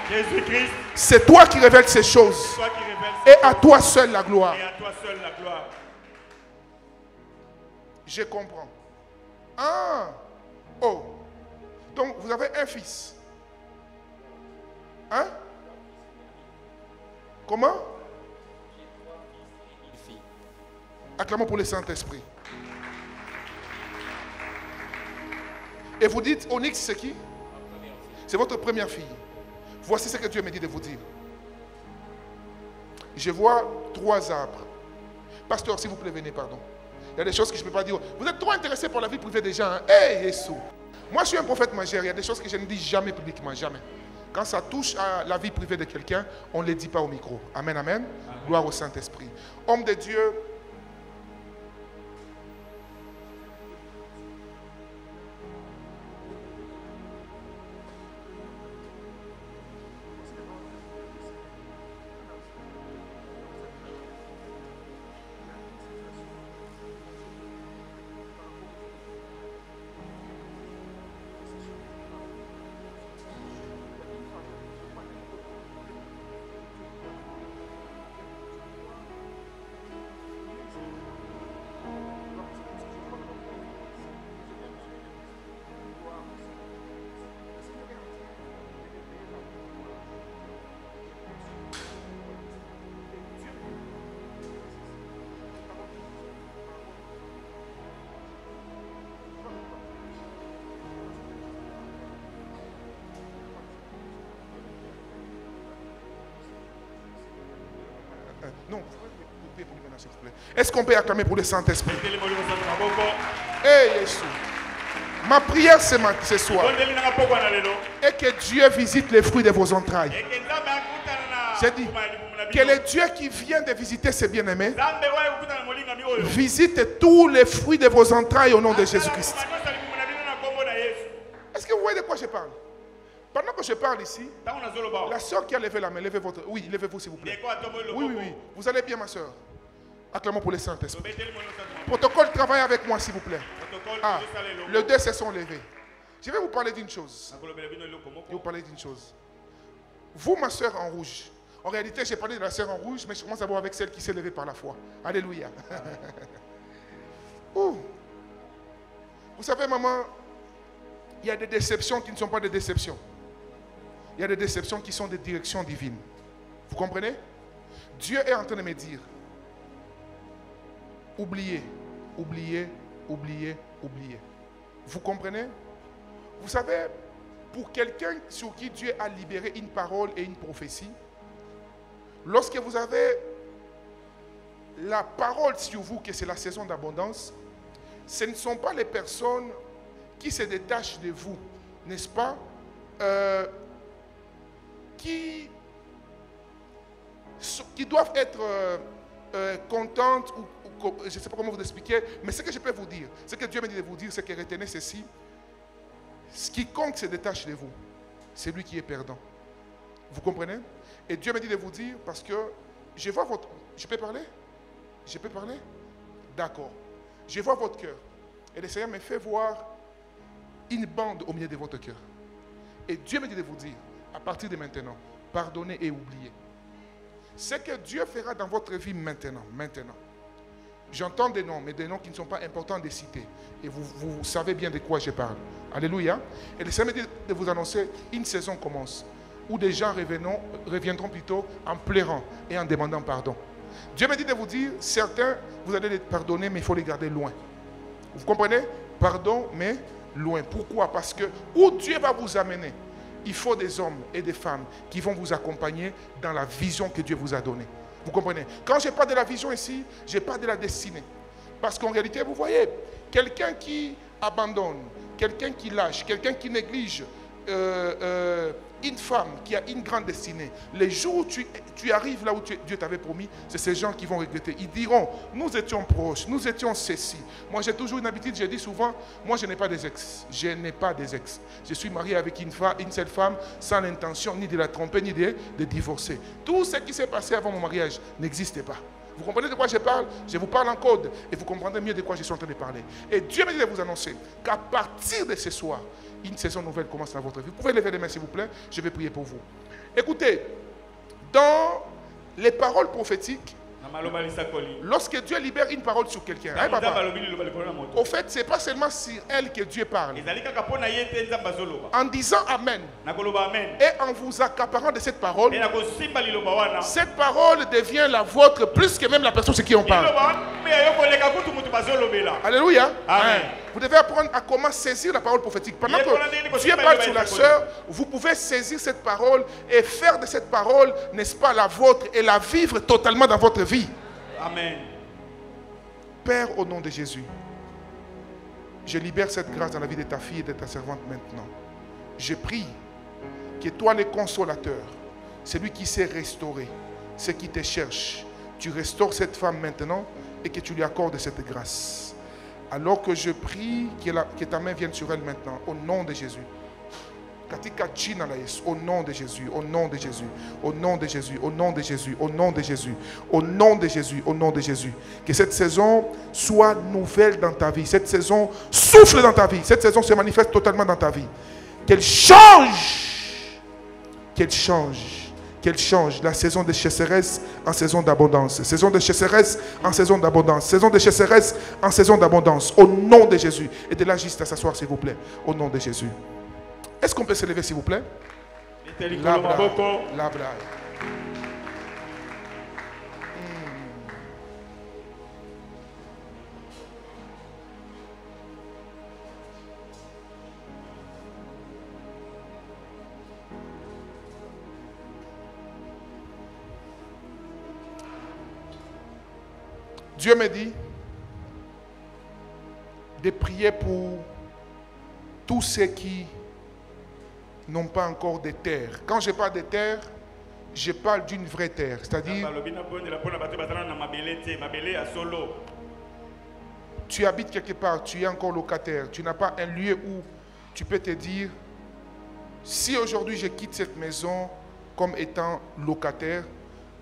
Jésus-Christ, c'est toi qui révèles ces choses. Et à toi seul la gloire. Je comprends. Ah, oh. Donc vous avez un fils. Hein? Comment? Acclamons pour le Saint-Esprit. Et vous dites, Onyx, c'est qui? C'est votre première fille. Voici ce que Dieu me dit de vous dire. Je vois 3 arbres. Pasteur, s'il vous plaît, venez, pardon. Il y a des choses que je ne peux pas dire. Vous êtes trop intéressé pour la vie privée des gens. Hein? Hey, Jésus. Moi, je suis un prophète majeur. Il y a des choses que je ne dis jamais publiquement, jamais. Quand ça touche à la vie privée de quelqu'un, on ne les dit pas au micro. Amen, amen. Gloire au Saint-Esprit. Homme de Dieu. Non, est-ce qu'on peut acclamer pour le Saint-Esprit? Hey, Jésus. Ma prière ce soir est que Dieu visite les fruits de vos entrailles. J'ai dit que le Dieu qui vient de visiter ses bien-aimés visite tous les fruits de vos entrailles au nom de Jésus-Christ. Est-ce que vous voyez de quoi je parle? Pendant que je parle ici, la soeur qui a levé la main, levez votre... Oui, levez-vous s'il vous plaît. Oui, oui, oui. Vous allez bien, ma soeur. Acclamons pour le Saint-Esprit. Protocole, travaillez avec moi s'il vous plaît. Ah, les deux se sont levés. Je vais vous parler d'une chose. Je vais vous parler d'une chose. Vous, ma soeur en rouge. En réalité, j'ai parlé de la soeur en rouge, mais je commence à voir avec celle qui s'est levée par la foi. Alléluia. Vous savez, maman, il y a des déceptions qui ne sont pas des déceptions. Il y a des déceptions qui sont des directions divines. Vous comprenez? Dieu est en train de me dire, oubliez, oubliez, oubliez, oubliez. Vous comprenez? Vous savez, pour quelqu'un sur qui Dieu a libéré une parole et une prophétie, lorsque vous avez la parole sur vous, que c'est la saison d'abondance, ce ne sont pas les personnes qui se détachent de vous, n'est-ce pas, qui doivent être contentes, ou je ne sais pas comment vous expliquer, mais ce que je peux vous dire, ce que Dieu m'a dit de vous dire, c'est que retenez ceci: ce qui compte se détache de vous, c'est lui qui est perdant. Vous comprenez? Et Dieu m'a dit de vous dire, parce que je vois votre... Je peux parler? Je peux parler? D'accord. Je vois votre cœur. Et le Seigneur me fait voir une bande au milieu de votre cœur. Et Dieu me dit de vous dire, à partir de maintenant, pardonnez et oubliez. Ce que Dieu fera dans votre vie maintenant. J'entends des noms, mais des noms qui ne sont pas importants de citer. Et vous savez bien de quoi je parle. Alléluia. Et le Seigneur me dit de vous annoncer, une saison commence, où des gens reviendront plutôt en pleurant et en demandant pardon. Dieu me dit de vous dire, certains, vous allez les pardonner, mais il faut les garder loin. Vous comprenez? Pardon, mais loin. Pourquoi? Parce que où Dieu va vous amener, il faut des hommes et des femmes qui vont vous accompagner dans la vision que Dieu vous a donnée. Vous comprenez? Quand je parle de la vision ici, je parle de la destinée. Parce qu'en réalité, vous voyez, quelqu'un qui abandonne, quelqu'un qui lâche, quelqu'un qui néglige une femme qui a une grande destinée, les jours où tu arrives là où Dieu t'avait promis, c'est ces gens qui vont regretter. Ils diront, nous étions proches, nous étions ceci. Moi j'ai toujours une habitude, je dis souvent, moi je n'ai pas des ex. Je n'ai pas des ex. Je suis marié avec une seule femme sans l'intention ni de la tromper ni de divorcer. Tout ce qui s'est passé avant mon mariage n'existait pas. Vous comprenez de quoi je parle? Je vous parle en code et vous comprendrez mieux de quoi je suis en train de parler. Et Dieu me dit de vous annoncer qu'à partir de ce soir, une saison nouvelle commence dans votre vie. Vous pouvez lever les mains s'il vous plaît, je vais prier pour vous. Écoutez, dans les paroles prophétiques, lorsque Dieu libère une parole sur quelqu'un, au fait, ce n'est pas seulement sur elle que Dieu parle. En disant Amen et en vous accaparant de cette parole devient la vôtre plus que même la personne sur qui on parle. Alléluia. Amen. Vous devez apprendre à comment saisir la parole prophétique. Pendant que Dieu parle sur la sœur, vous pouvez saisir cette parole et faire de cette parole, n'est-ce pas, la vôtre et la vivre totalement dans votre vie. Amen. Père, au nom de Jésus, je libère cette grâce dans la vie de ta fille et de ta servante maintenant. Je prie que toi, le consolateur, celui qui sait restaurer, ceux qui te cherchent, tu restaures cette femme maintenant et que tu lui accordes cette grâce. Alors que je prie que ta main vienne sur elle maintenant, au nom de Jésus. Au nom de Jésus, au nom de Jésus, au nom de Jésus, au nom de Jésus, au nom de Jésus, au nom de Jésus, au nom de Jésus. Que cette saison soit nouvelle dans ta vie. Cette saison souffle dans ta vie. Cette saison se manifeste totalement dans ta vie. Qu'elle change. Qu'elle change. Qu'elle change la saison de chasseresse en saison d'abondance. Saison de chasseresse en saison d'abondance. Saison de chasseresse en saison d'abondance. Au nom de Jésus. Et de là juste à s'asseoir s'il vous plaît. Au nom de Jésus. Est-ce qu'on peut se lever s'il vous plaît? La blague. Dieu me dit de prier pour tous ceux qui n'ont pas encore de terre. Quand je parle de terre, je parle d'une vraie terre. C'est-à-dire, tu habites quelque part, tu es encore locataire. Tu n'as pas un lieu où tu peux te dire, si aujourd'hui je quitte cette maison comme étant locataire,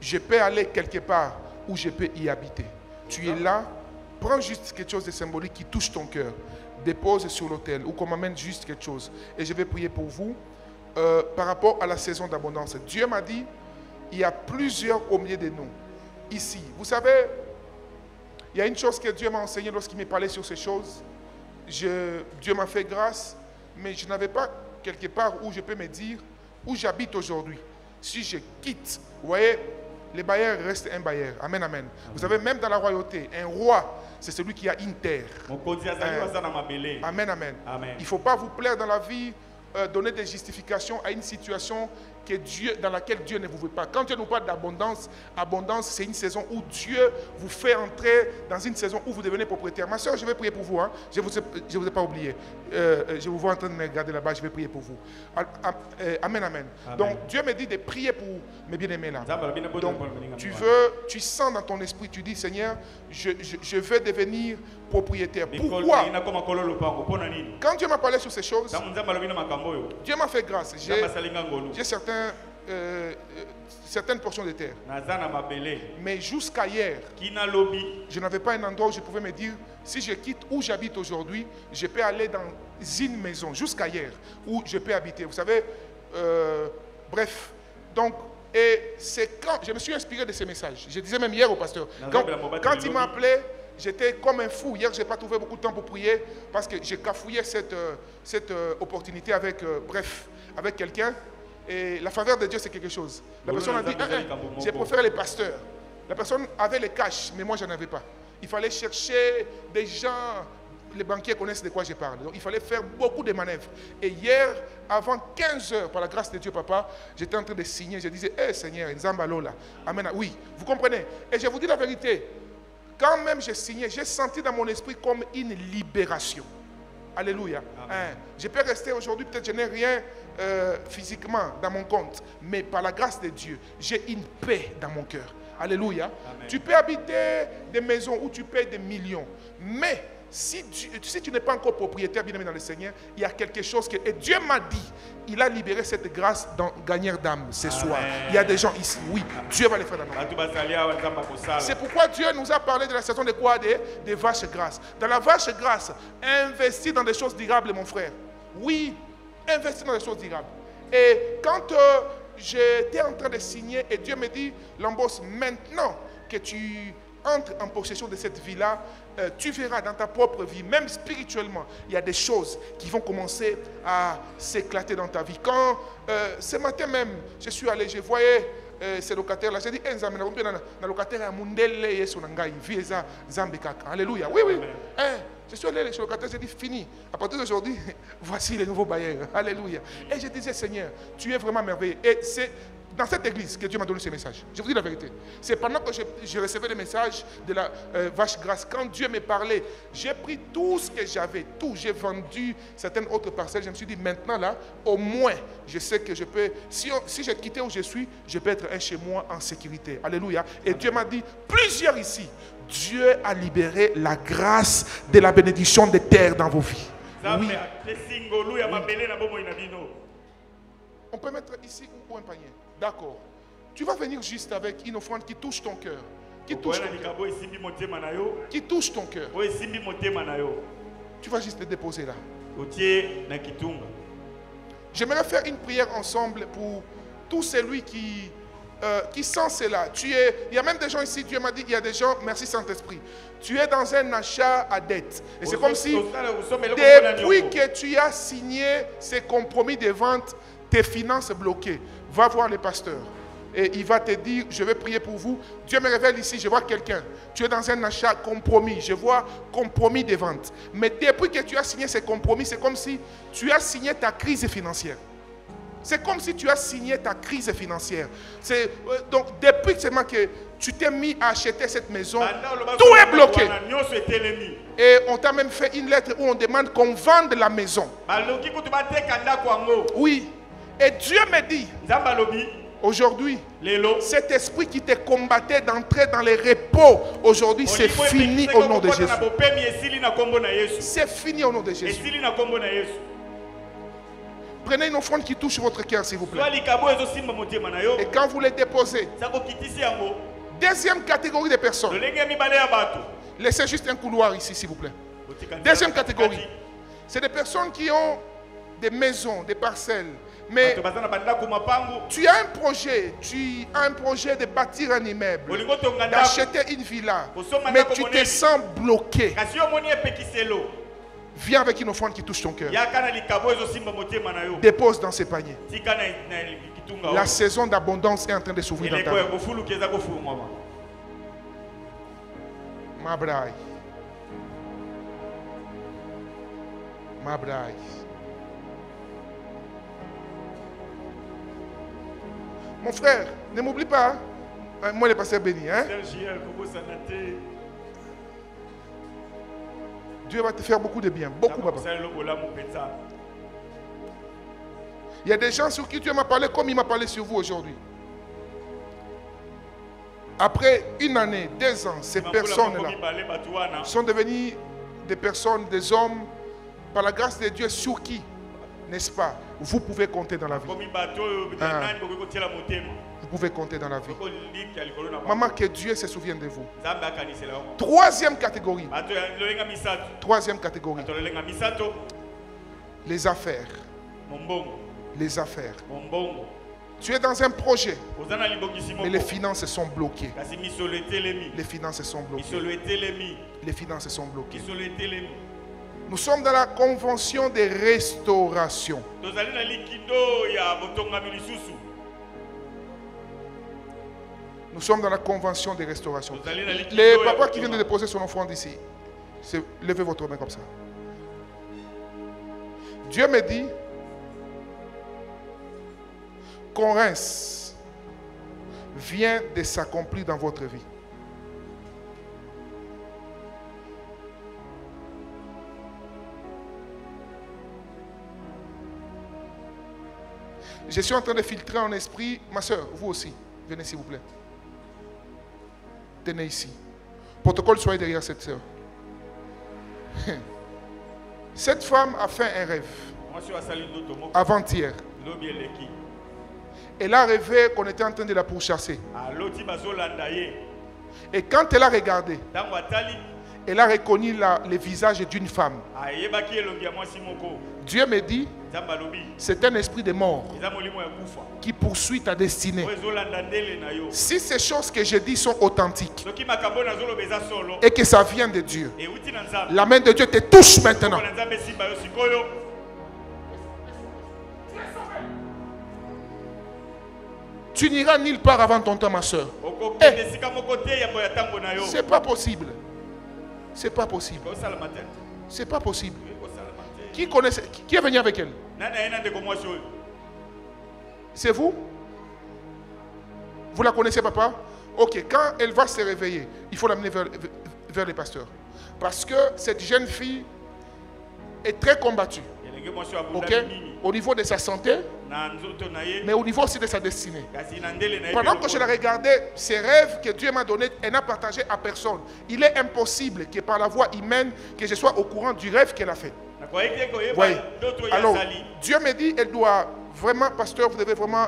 je peux aller quelque part où je peux y habiter. Tu es là, prends juste quelque chose de symbolique qui touche ton cœur. dépose sur l'autel ou qu'on m'amène juste quelque chose. Et je vais prier pour vous par rapport à la saison d'abondance. Dieu m'a dit, il y a plusieurs au milieu de nous, ici. Vous savez, il y a une chose que Dieu m'a enseigné lorsqu'il m'a parlé sur ces choses. Dieu m'a fait grâce, mais je n'avais pas quelque part où je peux me dire où j'habite aujourd'hui. Si je quitte, vous voyez, les bailleurs restent un bailleur. Amen, amen. Amen. Vous savez, même dans la royauté, un roi, c'est celui qui a une terre. Amen, amen. Il ne faut pas vous plaire dans la vie, donner des justifications à une situation dans laquelle Dieu ne vous veut pas. Quand Dieu nous parle d'abondance, abondance, c'est une saison où Dieu vous fait entrer dans une saison où vous devenez propriétaire. Ma soeur, je vais prier pour vous. Hein. Je ne vous ai pas oublié. Je vous vois en train de me regarder là-bas, je vais prier pour vous. Amen, amen. Donc Dieu me dit de prier pour mes bien-aimés là. Donc tu sens dans ton esprit, tu dis Seigneur, je veux devenir propriétaire. Pourquoi? Quand Dieu m'a parlé sur ces choses, Dieu m'a fait grâce. J'ai certaines portions de terre. Mais jusqu'à hier, je n'avais pas un endroit où je pouvais me dire, si je quitte où j'habite aujourd'hui, je peux aller dans une maison, jusqu'à hier, où je peux habiter. Vous savez, bref. Donc, et c'est quand je me suis inspiré de ces messages. Je disais même hier au pasteur, quand il m'a appelé, j'étais comme un fou. Hier, je n'ai pas trouvé beaucoup de temps pour prier parce que j'ai cafouillé cette opportunité avec, avec quelqu'un. Et la faveur de Dieu, c'est quelque chose. La personne a dit, j'ai préféré les pasteurs. La personne avait les cash, mais moi, je n'en avais pas. Il fallait chercher des gens, les banquiers connaissent de quoi je parle. Donc, il fallait faire beaucoup de manœuvres. Et hier, avant 15 heures, par la grâce de Dieu, papa, j'étais en train de signer. Je disais, Seigneur, Nzambalola. Amen. Oui, vous comprenez. Et je vous dis la vérité. Quand même j'ai signé, j'ai senti dans mon esprit comme une libération. Alléluia. Je peux rester aujourd'hui, peut-être je n'ai rien physiquement dans mon compte, mais par la grâce de Dieu, j'ai une paix dans mon cœur. Alléluia. Amen. Tu peux habiter des maisons où tu payes des millions, mais si tu n'es pas encore propriétaire, bien aimé dans le Seigneur, il y a quelque chose que... Et Dieu m'a dit, il a libéré cette grâce dans gagneur d'âme ce soir. Il y a des gens ici, oui, Dieu va les faire dans nos vies. C'est pourquoi Dieu nous a parlé de la saison de quoi? Des vaches grasses. Dans la vache grasse, investis dans des choses durables, mon frère. Oui, investis dans des choses durables. Et quand j'étais en train de signer, et Dieu me dit, Lambos, maintenant que tu entres en possession de cette vie-là, tu verras dans ta propre vie, même spirituellement, il y a des choses qui vont commencer à s'éclater dans ta vie. Quand ce matin même, je suis allé, je voyais ces locataires-là, j'ai dit, alléluia, oui, oui. Je suis allé chez le locataire, j'ai dit, fini. À partir d'aujourd'hui, voici les nouveaux bailleurs. Alléluia. Et je disais, Seigneur, tu es vraiment merveilleux. Et c'est dans cette église que Dieu m'a donné ces messages. Je vous dis la vérité. C'est pendant que je recevais les messages de la vache grasse. Quand Dieu me parlait, j'ai pris tout ce que j'avais, tout. J'ai vendu certaines autres parcelles. Je me suis dit, maintenant là, au moins, je sais que je peux, si je quittais où je suis, je peux être un chez moi en sécurité. Alléluia. Et Dieu m'a dit, plusieurs ici, Dieu a libéré la grâce de la bénédiction des terres dans vos vies. Oui. On peut mettre ici ou un panier. D'accord. Tu vas venir juste avec une offrande qui touche ton cœur. Qui touche ton cœur. Qui touche ton cœur. Tu vas juste te déposer là. J'aimerais faire une prière ensemble pour tout celui qui sent cela. Il y a même des gens ici, Dieu m'a dit, il y a des gens, merci Saint-Esprit, tu es dans un achat à dette. Et c'est comme si, depuis que tu as signé ces compromis de vente, tes finances bloquées. Va voir le pasteur. Et il va te dire, je vais prier pour vous. Dieu me révèle ici, je vois quelqu'un. Tu es dans un achat compromis. Je vois compromis de vente. Mais depuis que tu as signé ces compromis, c'est comme si tu as signé ta crise financière. C'est comme si tu as signé ta crise financière. Donc, depuis seulement que tu t'es mis à acheter cette maison, tout est bloqué. Et on t'a même fait une lettre où on demande qu'on vende la maison. Oui. Et Dieu me dit, aujourd'hui, cet esprit qui te combattait d'entrer dans les repos, aujourd'hui, c'est fini au nom de Jésus. C'est fini au nom de Jésus. Prenez une offrande qui touche votre cœur, s'il vous plaît. Et quand vous les déposez, deuxième catégorie de personnes, laissez juste un couloir ici, s'il vous plaît. Deuxième catégorie, C'est des personnes qui ont des maisons, des parcelles. Mais tu as un projet de bâtir un immeuble, d'acheter une villa, mais tu te sens bloqué. Viens avec une offrande qui touche ton cœur. Dépose dans ces paniers. La saison d'abondance est en train de s'ouvrir dans ta vie. Ma braille. Ma braille. Mon frère, ne m'oublie pas. Hein? Moi, le pasteur béni. Hein? Dieu va te faire beaucoup de bien. Beaucoup, papa. Il y a des gens sur qui Dieu m'a parlé comme il m'a parlé sur vous aujourd'hui. Après une année, 2 ans, ces personnes-là sont devenues des personnes, des hommes, par la grâce de Dieu, sur qui, n'est-ce pas, vous pouvez compter dans la vie. Vous pouvez compter dans la vie. Maman, que Dieu se souvienne de vous. Troisième catégorie. Les affaires. Les affaires. Tu es dans un projet, mais les finances sont bloquées. Les finances sont bloquées. Les finances sont bloquées. Nous sommes dans la convention de restauration. Nous sommes dans la convention de restauration. Les papas qui viennent de déposer son offrande ici, levez votre main comme ça. Dieu me dit qu'on reste vient de s'accomplir dans votre vie. Je suis en train de filtrer en esprit. Ma soeur, vous aussi, venez s'il vous plaît. Tenez ici. Protocole, soyez derrière cette soeur. Cette femme a fait un rêve avant-hier. Elle a rêvé qu'on était en train de la pourchasser. Et quand elle a regardé, elle a reconnu le visage d'une femme. Dieu me dit, c'est un esprit de mort qui poursuit ta destinée. Si ces choses que je dis sont authentiques et que ça vient de Dieu, la main de Dieu te touche maintenant. Tu n'iras nulle part avant ton temps, ma soeur. C'est pas possible. C'est pas possible. C'est pas possible. Qui connaissait? Qui est venu avec elle? C'est vous? Vous la connaissez, papa? Ok, quand elle va se réveiller, il faut l'amener vers les pasteurs. Parce que cette jeune fille est très combattue. Ok? Au niveau de sa santé, mais au niveau aussi de sa destinée. Pendant que je la regardais, ces rêves que Dieu m'a donnés, elle n'a partagé à personne. Il est impossible que par la voie humaine, que je sois au courant du rêve qu'elle a fait. Voyez. Alors, Dieu me dit, elle doit vraiment, pasteur, vous devez vraiment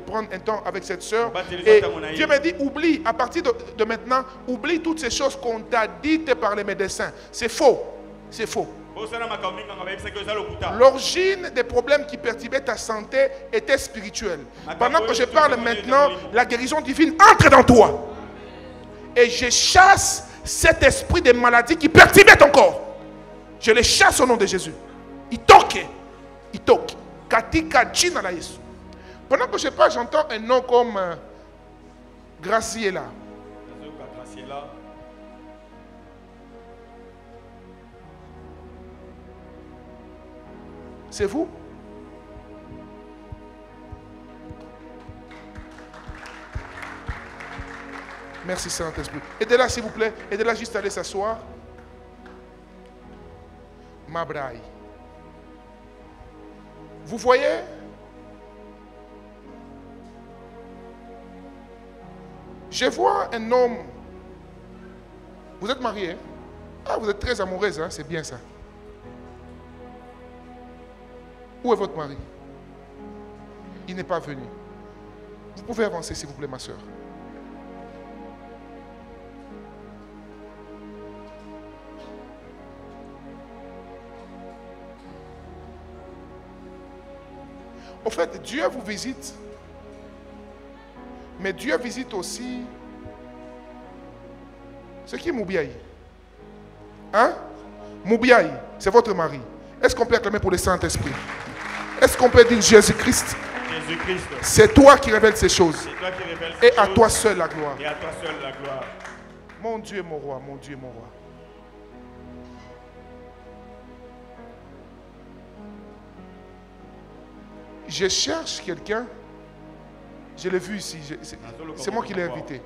prendre un temps avec cette soeur. Et Dieu me dit, oublie, à partir de maintenant, oublie toutes ces choses qu'on t'a dites par les médecins. C'est faux. C'est faux. L'origine des problèmes qui perturbaient ta santé était spirituelle. Pendant que je parle maintenant, la guérison divine entre dans toi. Et je chasse cet esprit de maladie qui perturbait ton corps. Je le chasse au nom de Jésus. Il toque. Il toque. Pendant que je parle, j'entends un nom comme Graciela. C'est vous? Merci Saint-Esprit. Aidez-la s'il vous plaît. Aidez-la juste à aller s'asseoir. Mabraï. Vous voyez? Je vois un homme. Vous êtes marié? Hein? Ah, vous êtes très amoureuse, hein? C'est bien ça. Où est votre mari? Il n'est pas venu. Vous pouvez avancer s'il vous plaît, ma soeur. Au fait, Dieu vous visite. Mais Dieu visite aussi ce qui est Moubiaï. Hein? Moubiaï, c'est votre mari. Est-ce qu'on peut acclamer pour le Saint-Esprit? Est-ce qu'on peut dire Jésus-Christ? Jésus-Christ. C'est toi qui révèles ces choses. C'est toi qui révèles ces Et à choses. toi seul la gloire. Et à toi seul la gloire. Mon Dieu, mon roi, mon Dieu, mon roi. Je cherche quelqu'un. Je l'ai vu ici. C'est moi qui l'ai invité.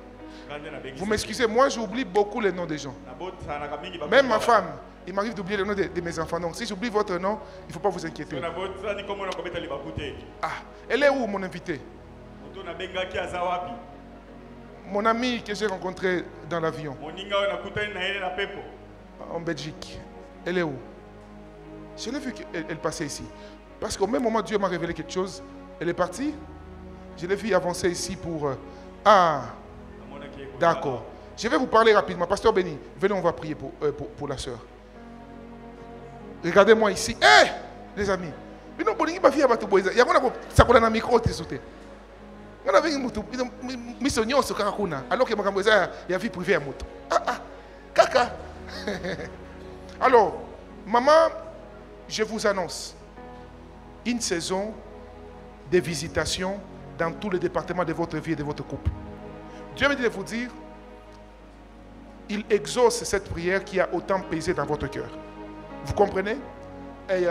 Vous m'excusez, moi j'oublie beaucoup les noms des gens. Même ma femme, il m'arrive d'oublier le nom de mes enfants. Donc si j'oublie votre nom, il ne faut pas vous inquiéter. Ah, elle est où mon invité? Mon ami que j'ai rencontré dans l'avion. En Belgique. Elle est où? Je l'ai vu qu'elle passait ici. Parce qu'au même moment, Dieu m'a révélé quelque chose. Elle est partie. Je l'ai vu avancer ici pour... Ah, d'accord. Je vais vous parler rapidement. Pasteur Béni, venez, on va prier pour la sœur. Regardez-moi ici. Hé, les amis. Il y a un micro qui est alors que il y a vie privée à moto. Caca. Alors, maman, je vous annonce une saison de visitation dans tous les départements de votre vie et de votre couple. Dieu me dit de vous dire, il exauce cette prière qui a autant pesé dans votre cœur. Vous comprenez? Et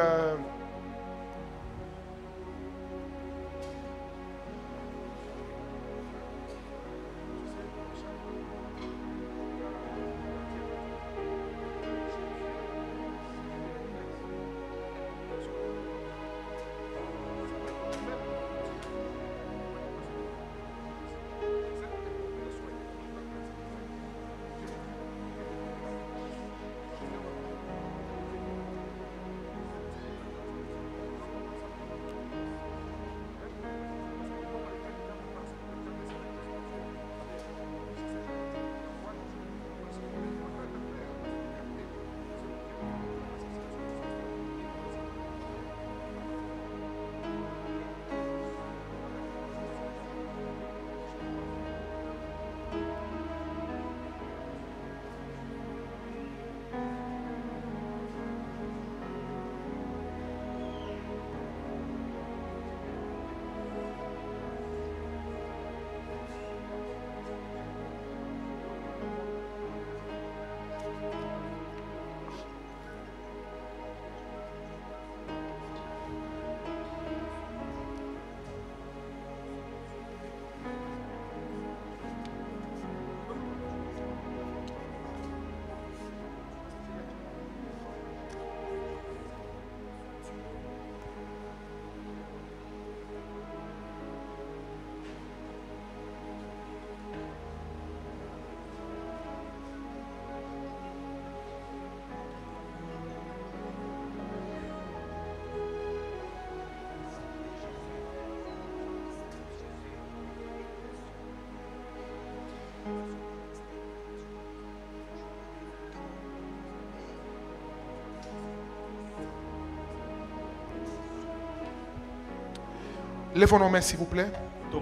lèvons nos mains, s'il vous plaît.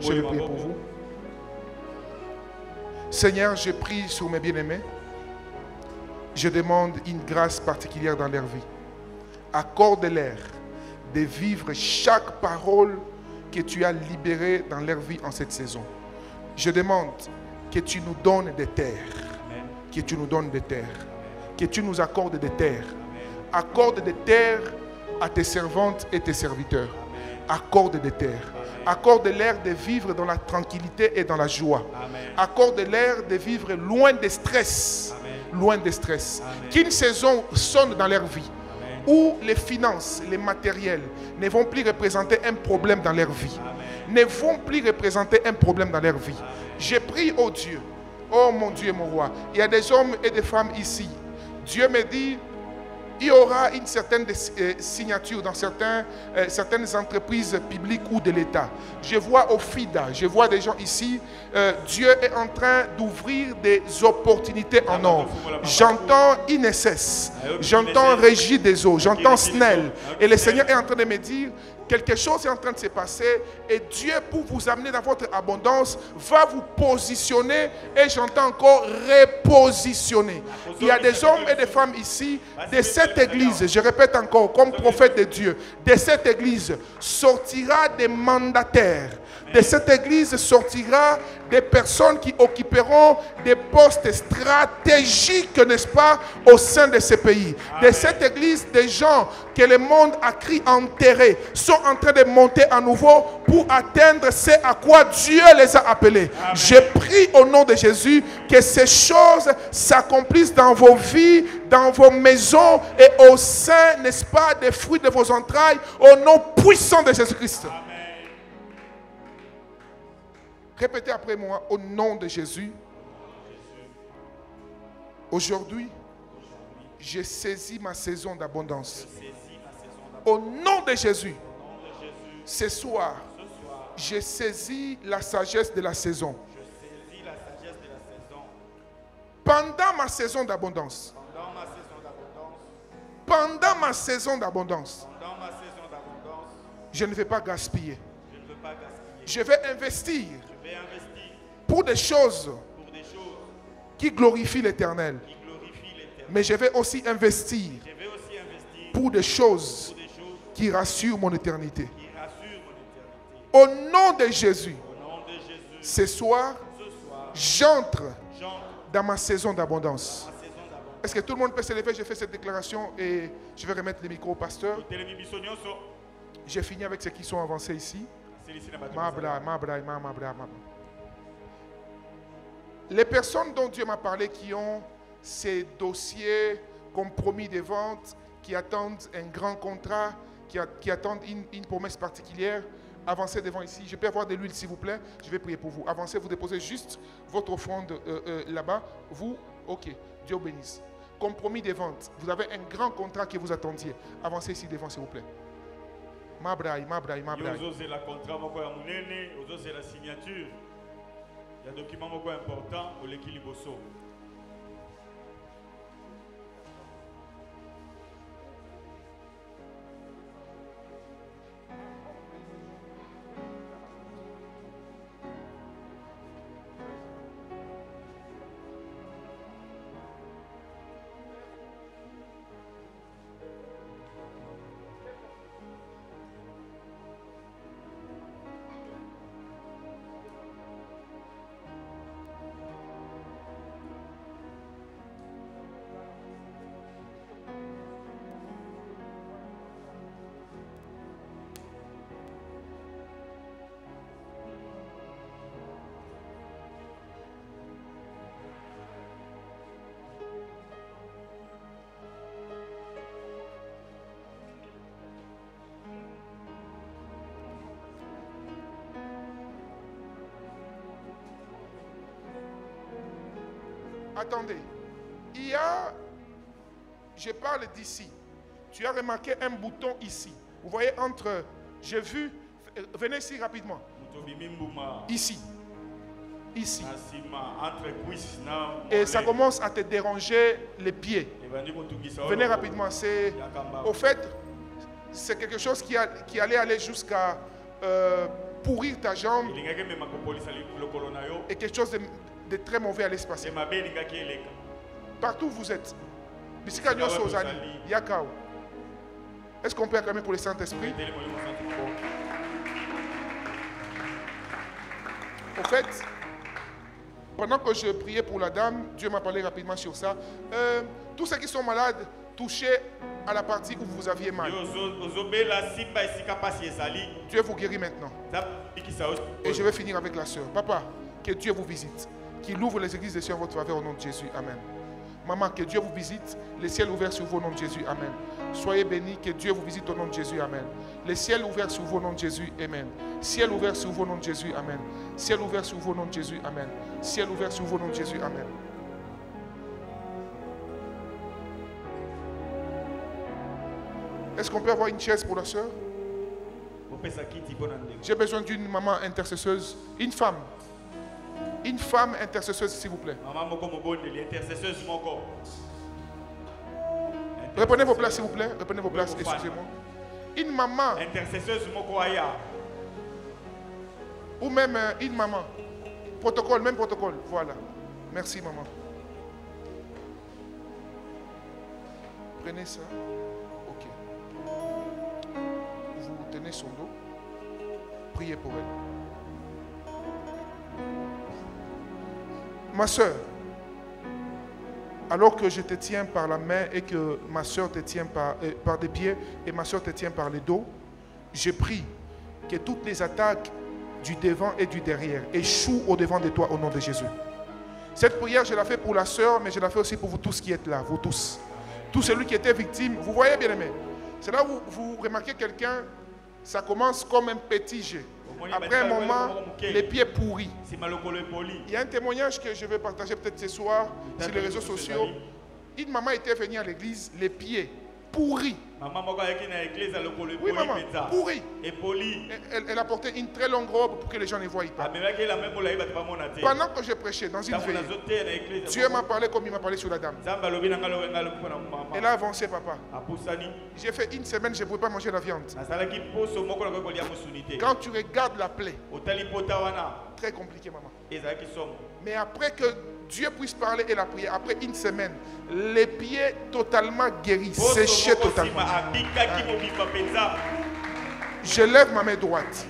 Je vais prier pour vous. Seigneur, je prie sur mes bien-aimés. Je demande une grâce particulière dans leur vie. Accorde-leur de vivre chaque parole que tu as libérée dans leur vie en cette saison. Je demande que tu nous donnes des terres. Que tu nous donnes des terres. Que tu nous accordes des terres. Accorde des terres à tes servantes et tes serviteurs. Accorde des terres. Accorde-leur de vivre dans la tranquillité et dans la joie. Accorde-leur de vivre loin des stress. Loin des stress. Qu'une saison sonne dans leur vie où les finances, les matériels ne vont plus représenter un problème dans leur vie. Ne vont plus représenter un problème dans leur vie. Je prie, oh Dieu, oh mon Dieu et mon roi. Il y a des hommes et des femmes ici. Dieu me dit, il y aura une certaine signature dans certaines entreprises publiques ou de l'État. Je vois au FIDA, je vois des gens ici. Dieu est en train d'ouvrir des opportunités en or. J'entends INSS, j'entends Régie des eaux, j'entends SNEL. Et le Seigneur est en train de me dire quelque chose est en train de se passer et Dieu, pour vous amener dans votre abondance, va vous positionner et j'entends encore repositionner. Il y a des hommes et des femmes ici de cette église, je répète encore, comme prophète de Dieu, de cette église sortira des mandataires. De cette église sortira des personnes qui occuperont des postes stratégiques, n'est-ce pas, au sein de ce pays. De cette église, des gens que le monde a cru enterrés sont en train de monter à nouveau pour atteindre ce à quoi Dieu les a appelés. Je prie au nom de Jésus que ces choses s'accomplissent dans vos vies, dans vos maisons et au sein, n'est-ce pas, des fruits de vos entrailles, au nom puissant de Jésus-Christ. Répétez après moi, au nom de Jésus. Aujourd'hui, j'ai saisi ma saison d'abondance. Au nom de Jésus, ce soir, j'ai saisi la sagesse de la saison. Pendant ma saison d'abondance. Pendant ma saison d'abondance. Je ne vais pas gaspiller. Je vais investir pour des choses qui glorifient l'Éternel. Mais je vais aussi investir pour des choses qui rassurent mon éternité. Au nom de Jésus, ce soir, j'entre dans ma saison d'abondance. Est-ce que tout le monde peut se lever? Je fais cette déclaration et je vais remettre le micro au pasteur. J'ai fini avec ceux qui sont avancés ici. Les personnes dont Dieu m'a parlé qui ont ces dossiers compromis de vente, qui attendent un grand contrat, qui attendent une promesse particulière, avancez devant ici. Je peux avoir de l'huile s'il vous plaît. Je vais prier pour vous. Avancez, vous déposez juste votre offrande là-bas. Vous, ok, Dieu bénisse. Compromis de vente. Vous avez un grand contrat que vous attendiez. Avancez ici devant s'il vous plaît. Mabraï. Vous la contrat, vous la signature. Il y a un document important pour l'équilibre. Attendez, je parle d'ici. Tu as remarqué un bouton ici. Vous voyez entre, j'ai vu, venez ici rapidement. Ici. Et ça commence à te déranger les pieds. Venez rapidement. Au fait, c'est quelque chose qui allait aller jusqu'à pourrir ta jambe. Et quelque chose de très mauvais allait se passer. Partout où vous êtes. Est-ce qu'on peut acclamer pour le Saint-Esprit? Au fait, pendant que je priais pour la dame, Dieu m'a parlé rapidement sur ça. Tous ceux qui sont malades, touchez à la partie où vous aviez mal. Dieu vous guérit maintenant. Et je vais finir avec la sœur. Papa, que Dieu vous visite. Qu'il ouvre les églises des cieux en votre faveur au nom de Jésus. Amen. Maman, que Dieu vous visite. Les ciels ouverts sur vous au nom de Jésus. Amen. Soyez bénis. Que Dieu vous visite au nom de Jésus. Amen. Les ciels ouverts sur vous au nom de Jésus. Amen. Ciel ouvert sur vous au nom de Jésus. Amen. Ciel ouvert sur vous au nom de Jésus. Amen. Ciel ouvert sur vous au nom de Jésus. Amen. Est-ce qu'on peut avoir une chaise pour la soeur? J'ai besoin d'une maman intercesseuse. Une femme. Une femme intercesseuse, s'il vous plaît. Reprenez vos places, s'il vous plaît. Reprenez vos places, excusez-moi. une maman, ou même une maman. Protocole, même protocole. Voilà. Merci, maman. Prenez ça. Ok. Vous tenez son dos. Priez pour elle. Ma soeur, alors que je te tiens par la main et que ma soeur te tient par des pieds et ma soeur te tient par les dos, je prie que toutes les attaques du devant et du derrière échouent au devant de toi au nom de Jésus. Cette prière, je la fais pour la soeur, mais je la fais aussi pour vous tous qui êtes là, vous tous. Tout celui qui était victime, vous voyez bien aimé. C'est là où vous remarquez quelqu'un, ça commence comme un petit jet. Après un moment, les pieds pourris. Il y a un témoignage que je vais partager peut-être ce soir sur les réseaux sociaux. Une maman était venue à l'église, les pieds pourris. Oui, maman, pourris. Elle a porté une très longue robe pour que les gens ne voient pas. Pendant que je prêchais dans une veille, Dieu m'a parlé comme il m'a parlé sur la dame. Elle a avancé, papa. J'ai fait une semaine, je ne pouvais pas manger la viande. Quand tu regardes la plaie, très compliqué, maman. Mais après que Dieu puisse parler et la prière, après une semaine, les pieds totalement guéris, séchés totalement. Je lève ma main droite.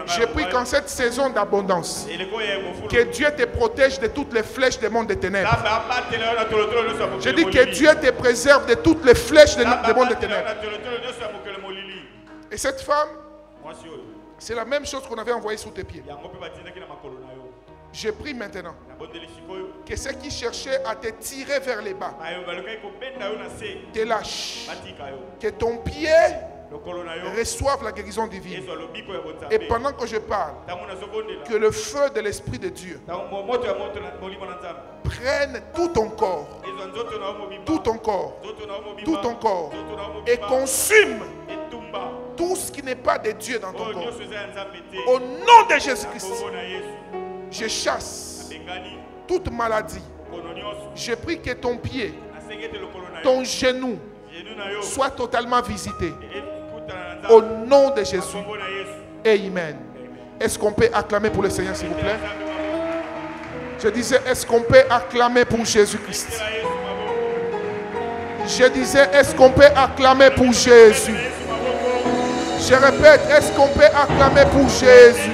Je prie qu'en cette saison d'abondance, que Dieu te protège de toutes les flèches des mondes des ténèbres. Je dis que Dieu te préserve de toutes les flèches des mondes des ténèbres. Et cette femme, c'est la même chose qu'on avait envoyée sous tes pieds. Je prie maintenant que ceux qui cherchaient à te tirer vers les bas te lâchent. Que ton pied reçoive la guérison divine. Et pendant que je parle, que le feu de l'Esprit de Dieu prenne tout ton corps, tout ton corps, tout ton corps, et consume tout ce qui n'est pas de Dieu dans ton corps. Au nom de Jésus-Christ, je chasse toute maladie. Je prie que ton pied, ton genou soit totalement visité. Au nom de Jésus. Amen. Est-ce qu'on peut acclamer pour le Seigneur, s'il vous plaît? Je disais, est-ce qu'on peut acclamer pour Jésus-Christ? Je disais, est-ce qu'on peut acclamer pour Jésus? Je répète, est-ce qu'on peut acclamer pour Jésus?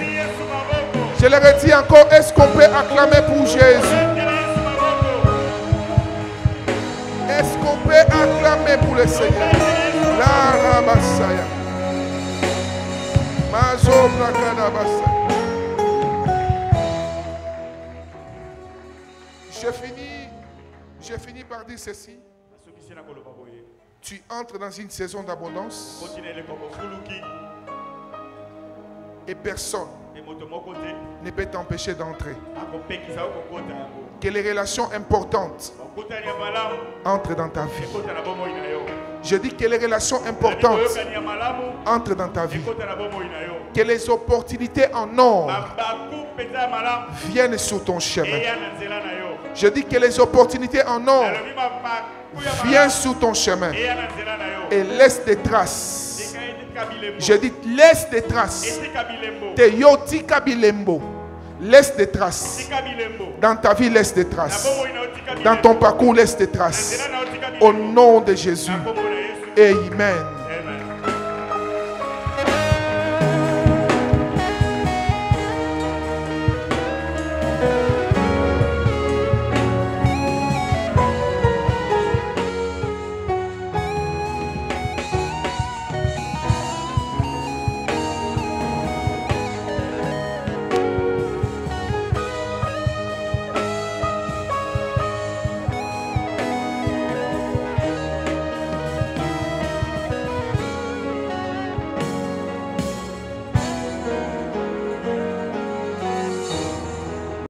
Je le redis encore, est-ce qu'on peut acclamer pour Jésus? Est-ce qu'on peut acclamer pour le Seigneur? La Rabasaya. Mazo Brakadabasa. J'ai fini par dire ceci. Tu entres dans une saison d'abondance et personne ne peut t'empêcher d'entrer. Que les relations importantes entrent dans ta vie. Je dis que les relations importantes entrent dans ta vie. Que les opportunités en or viennent sur ton chemin. Je dis que les opportunités en or viennent sur ton chemin et laisse des traces. Je dis laisse des traces. Te yoti kabilembo. Laisse des traces. Dans ta vie, laisse des traces. Dans ton parcours, laisse des traces. Au nom de Jésus. Amen.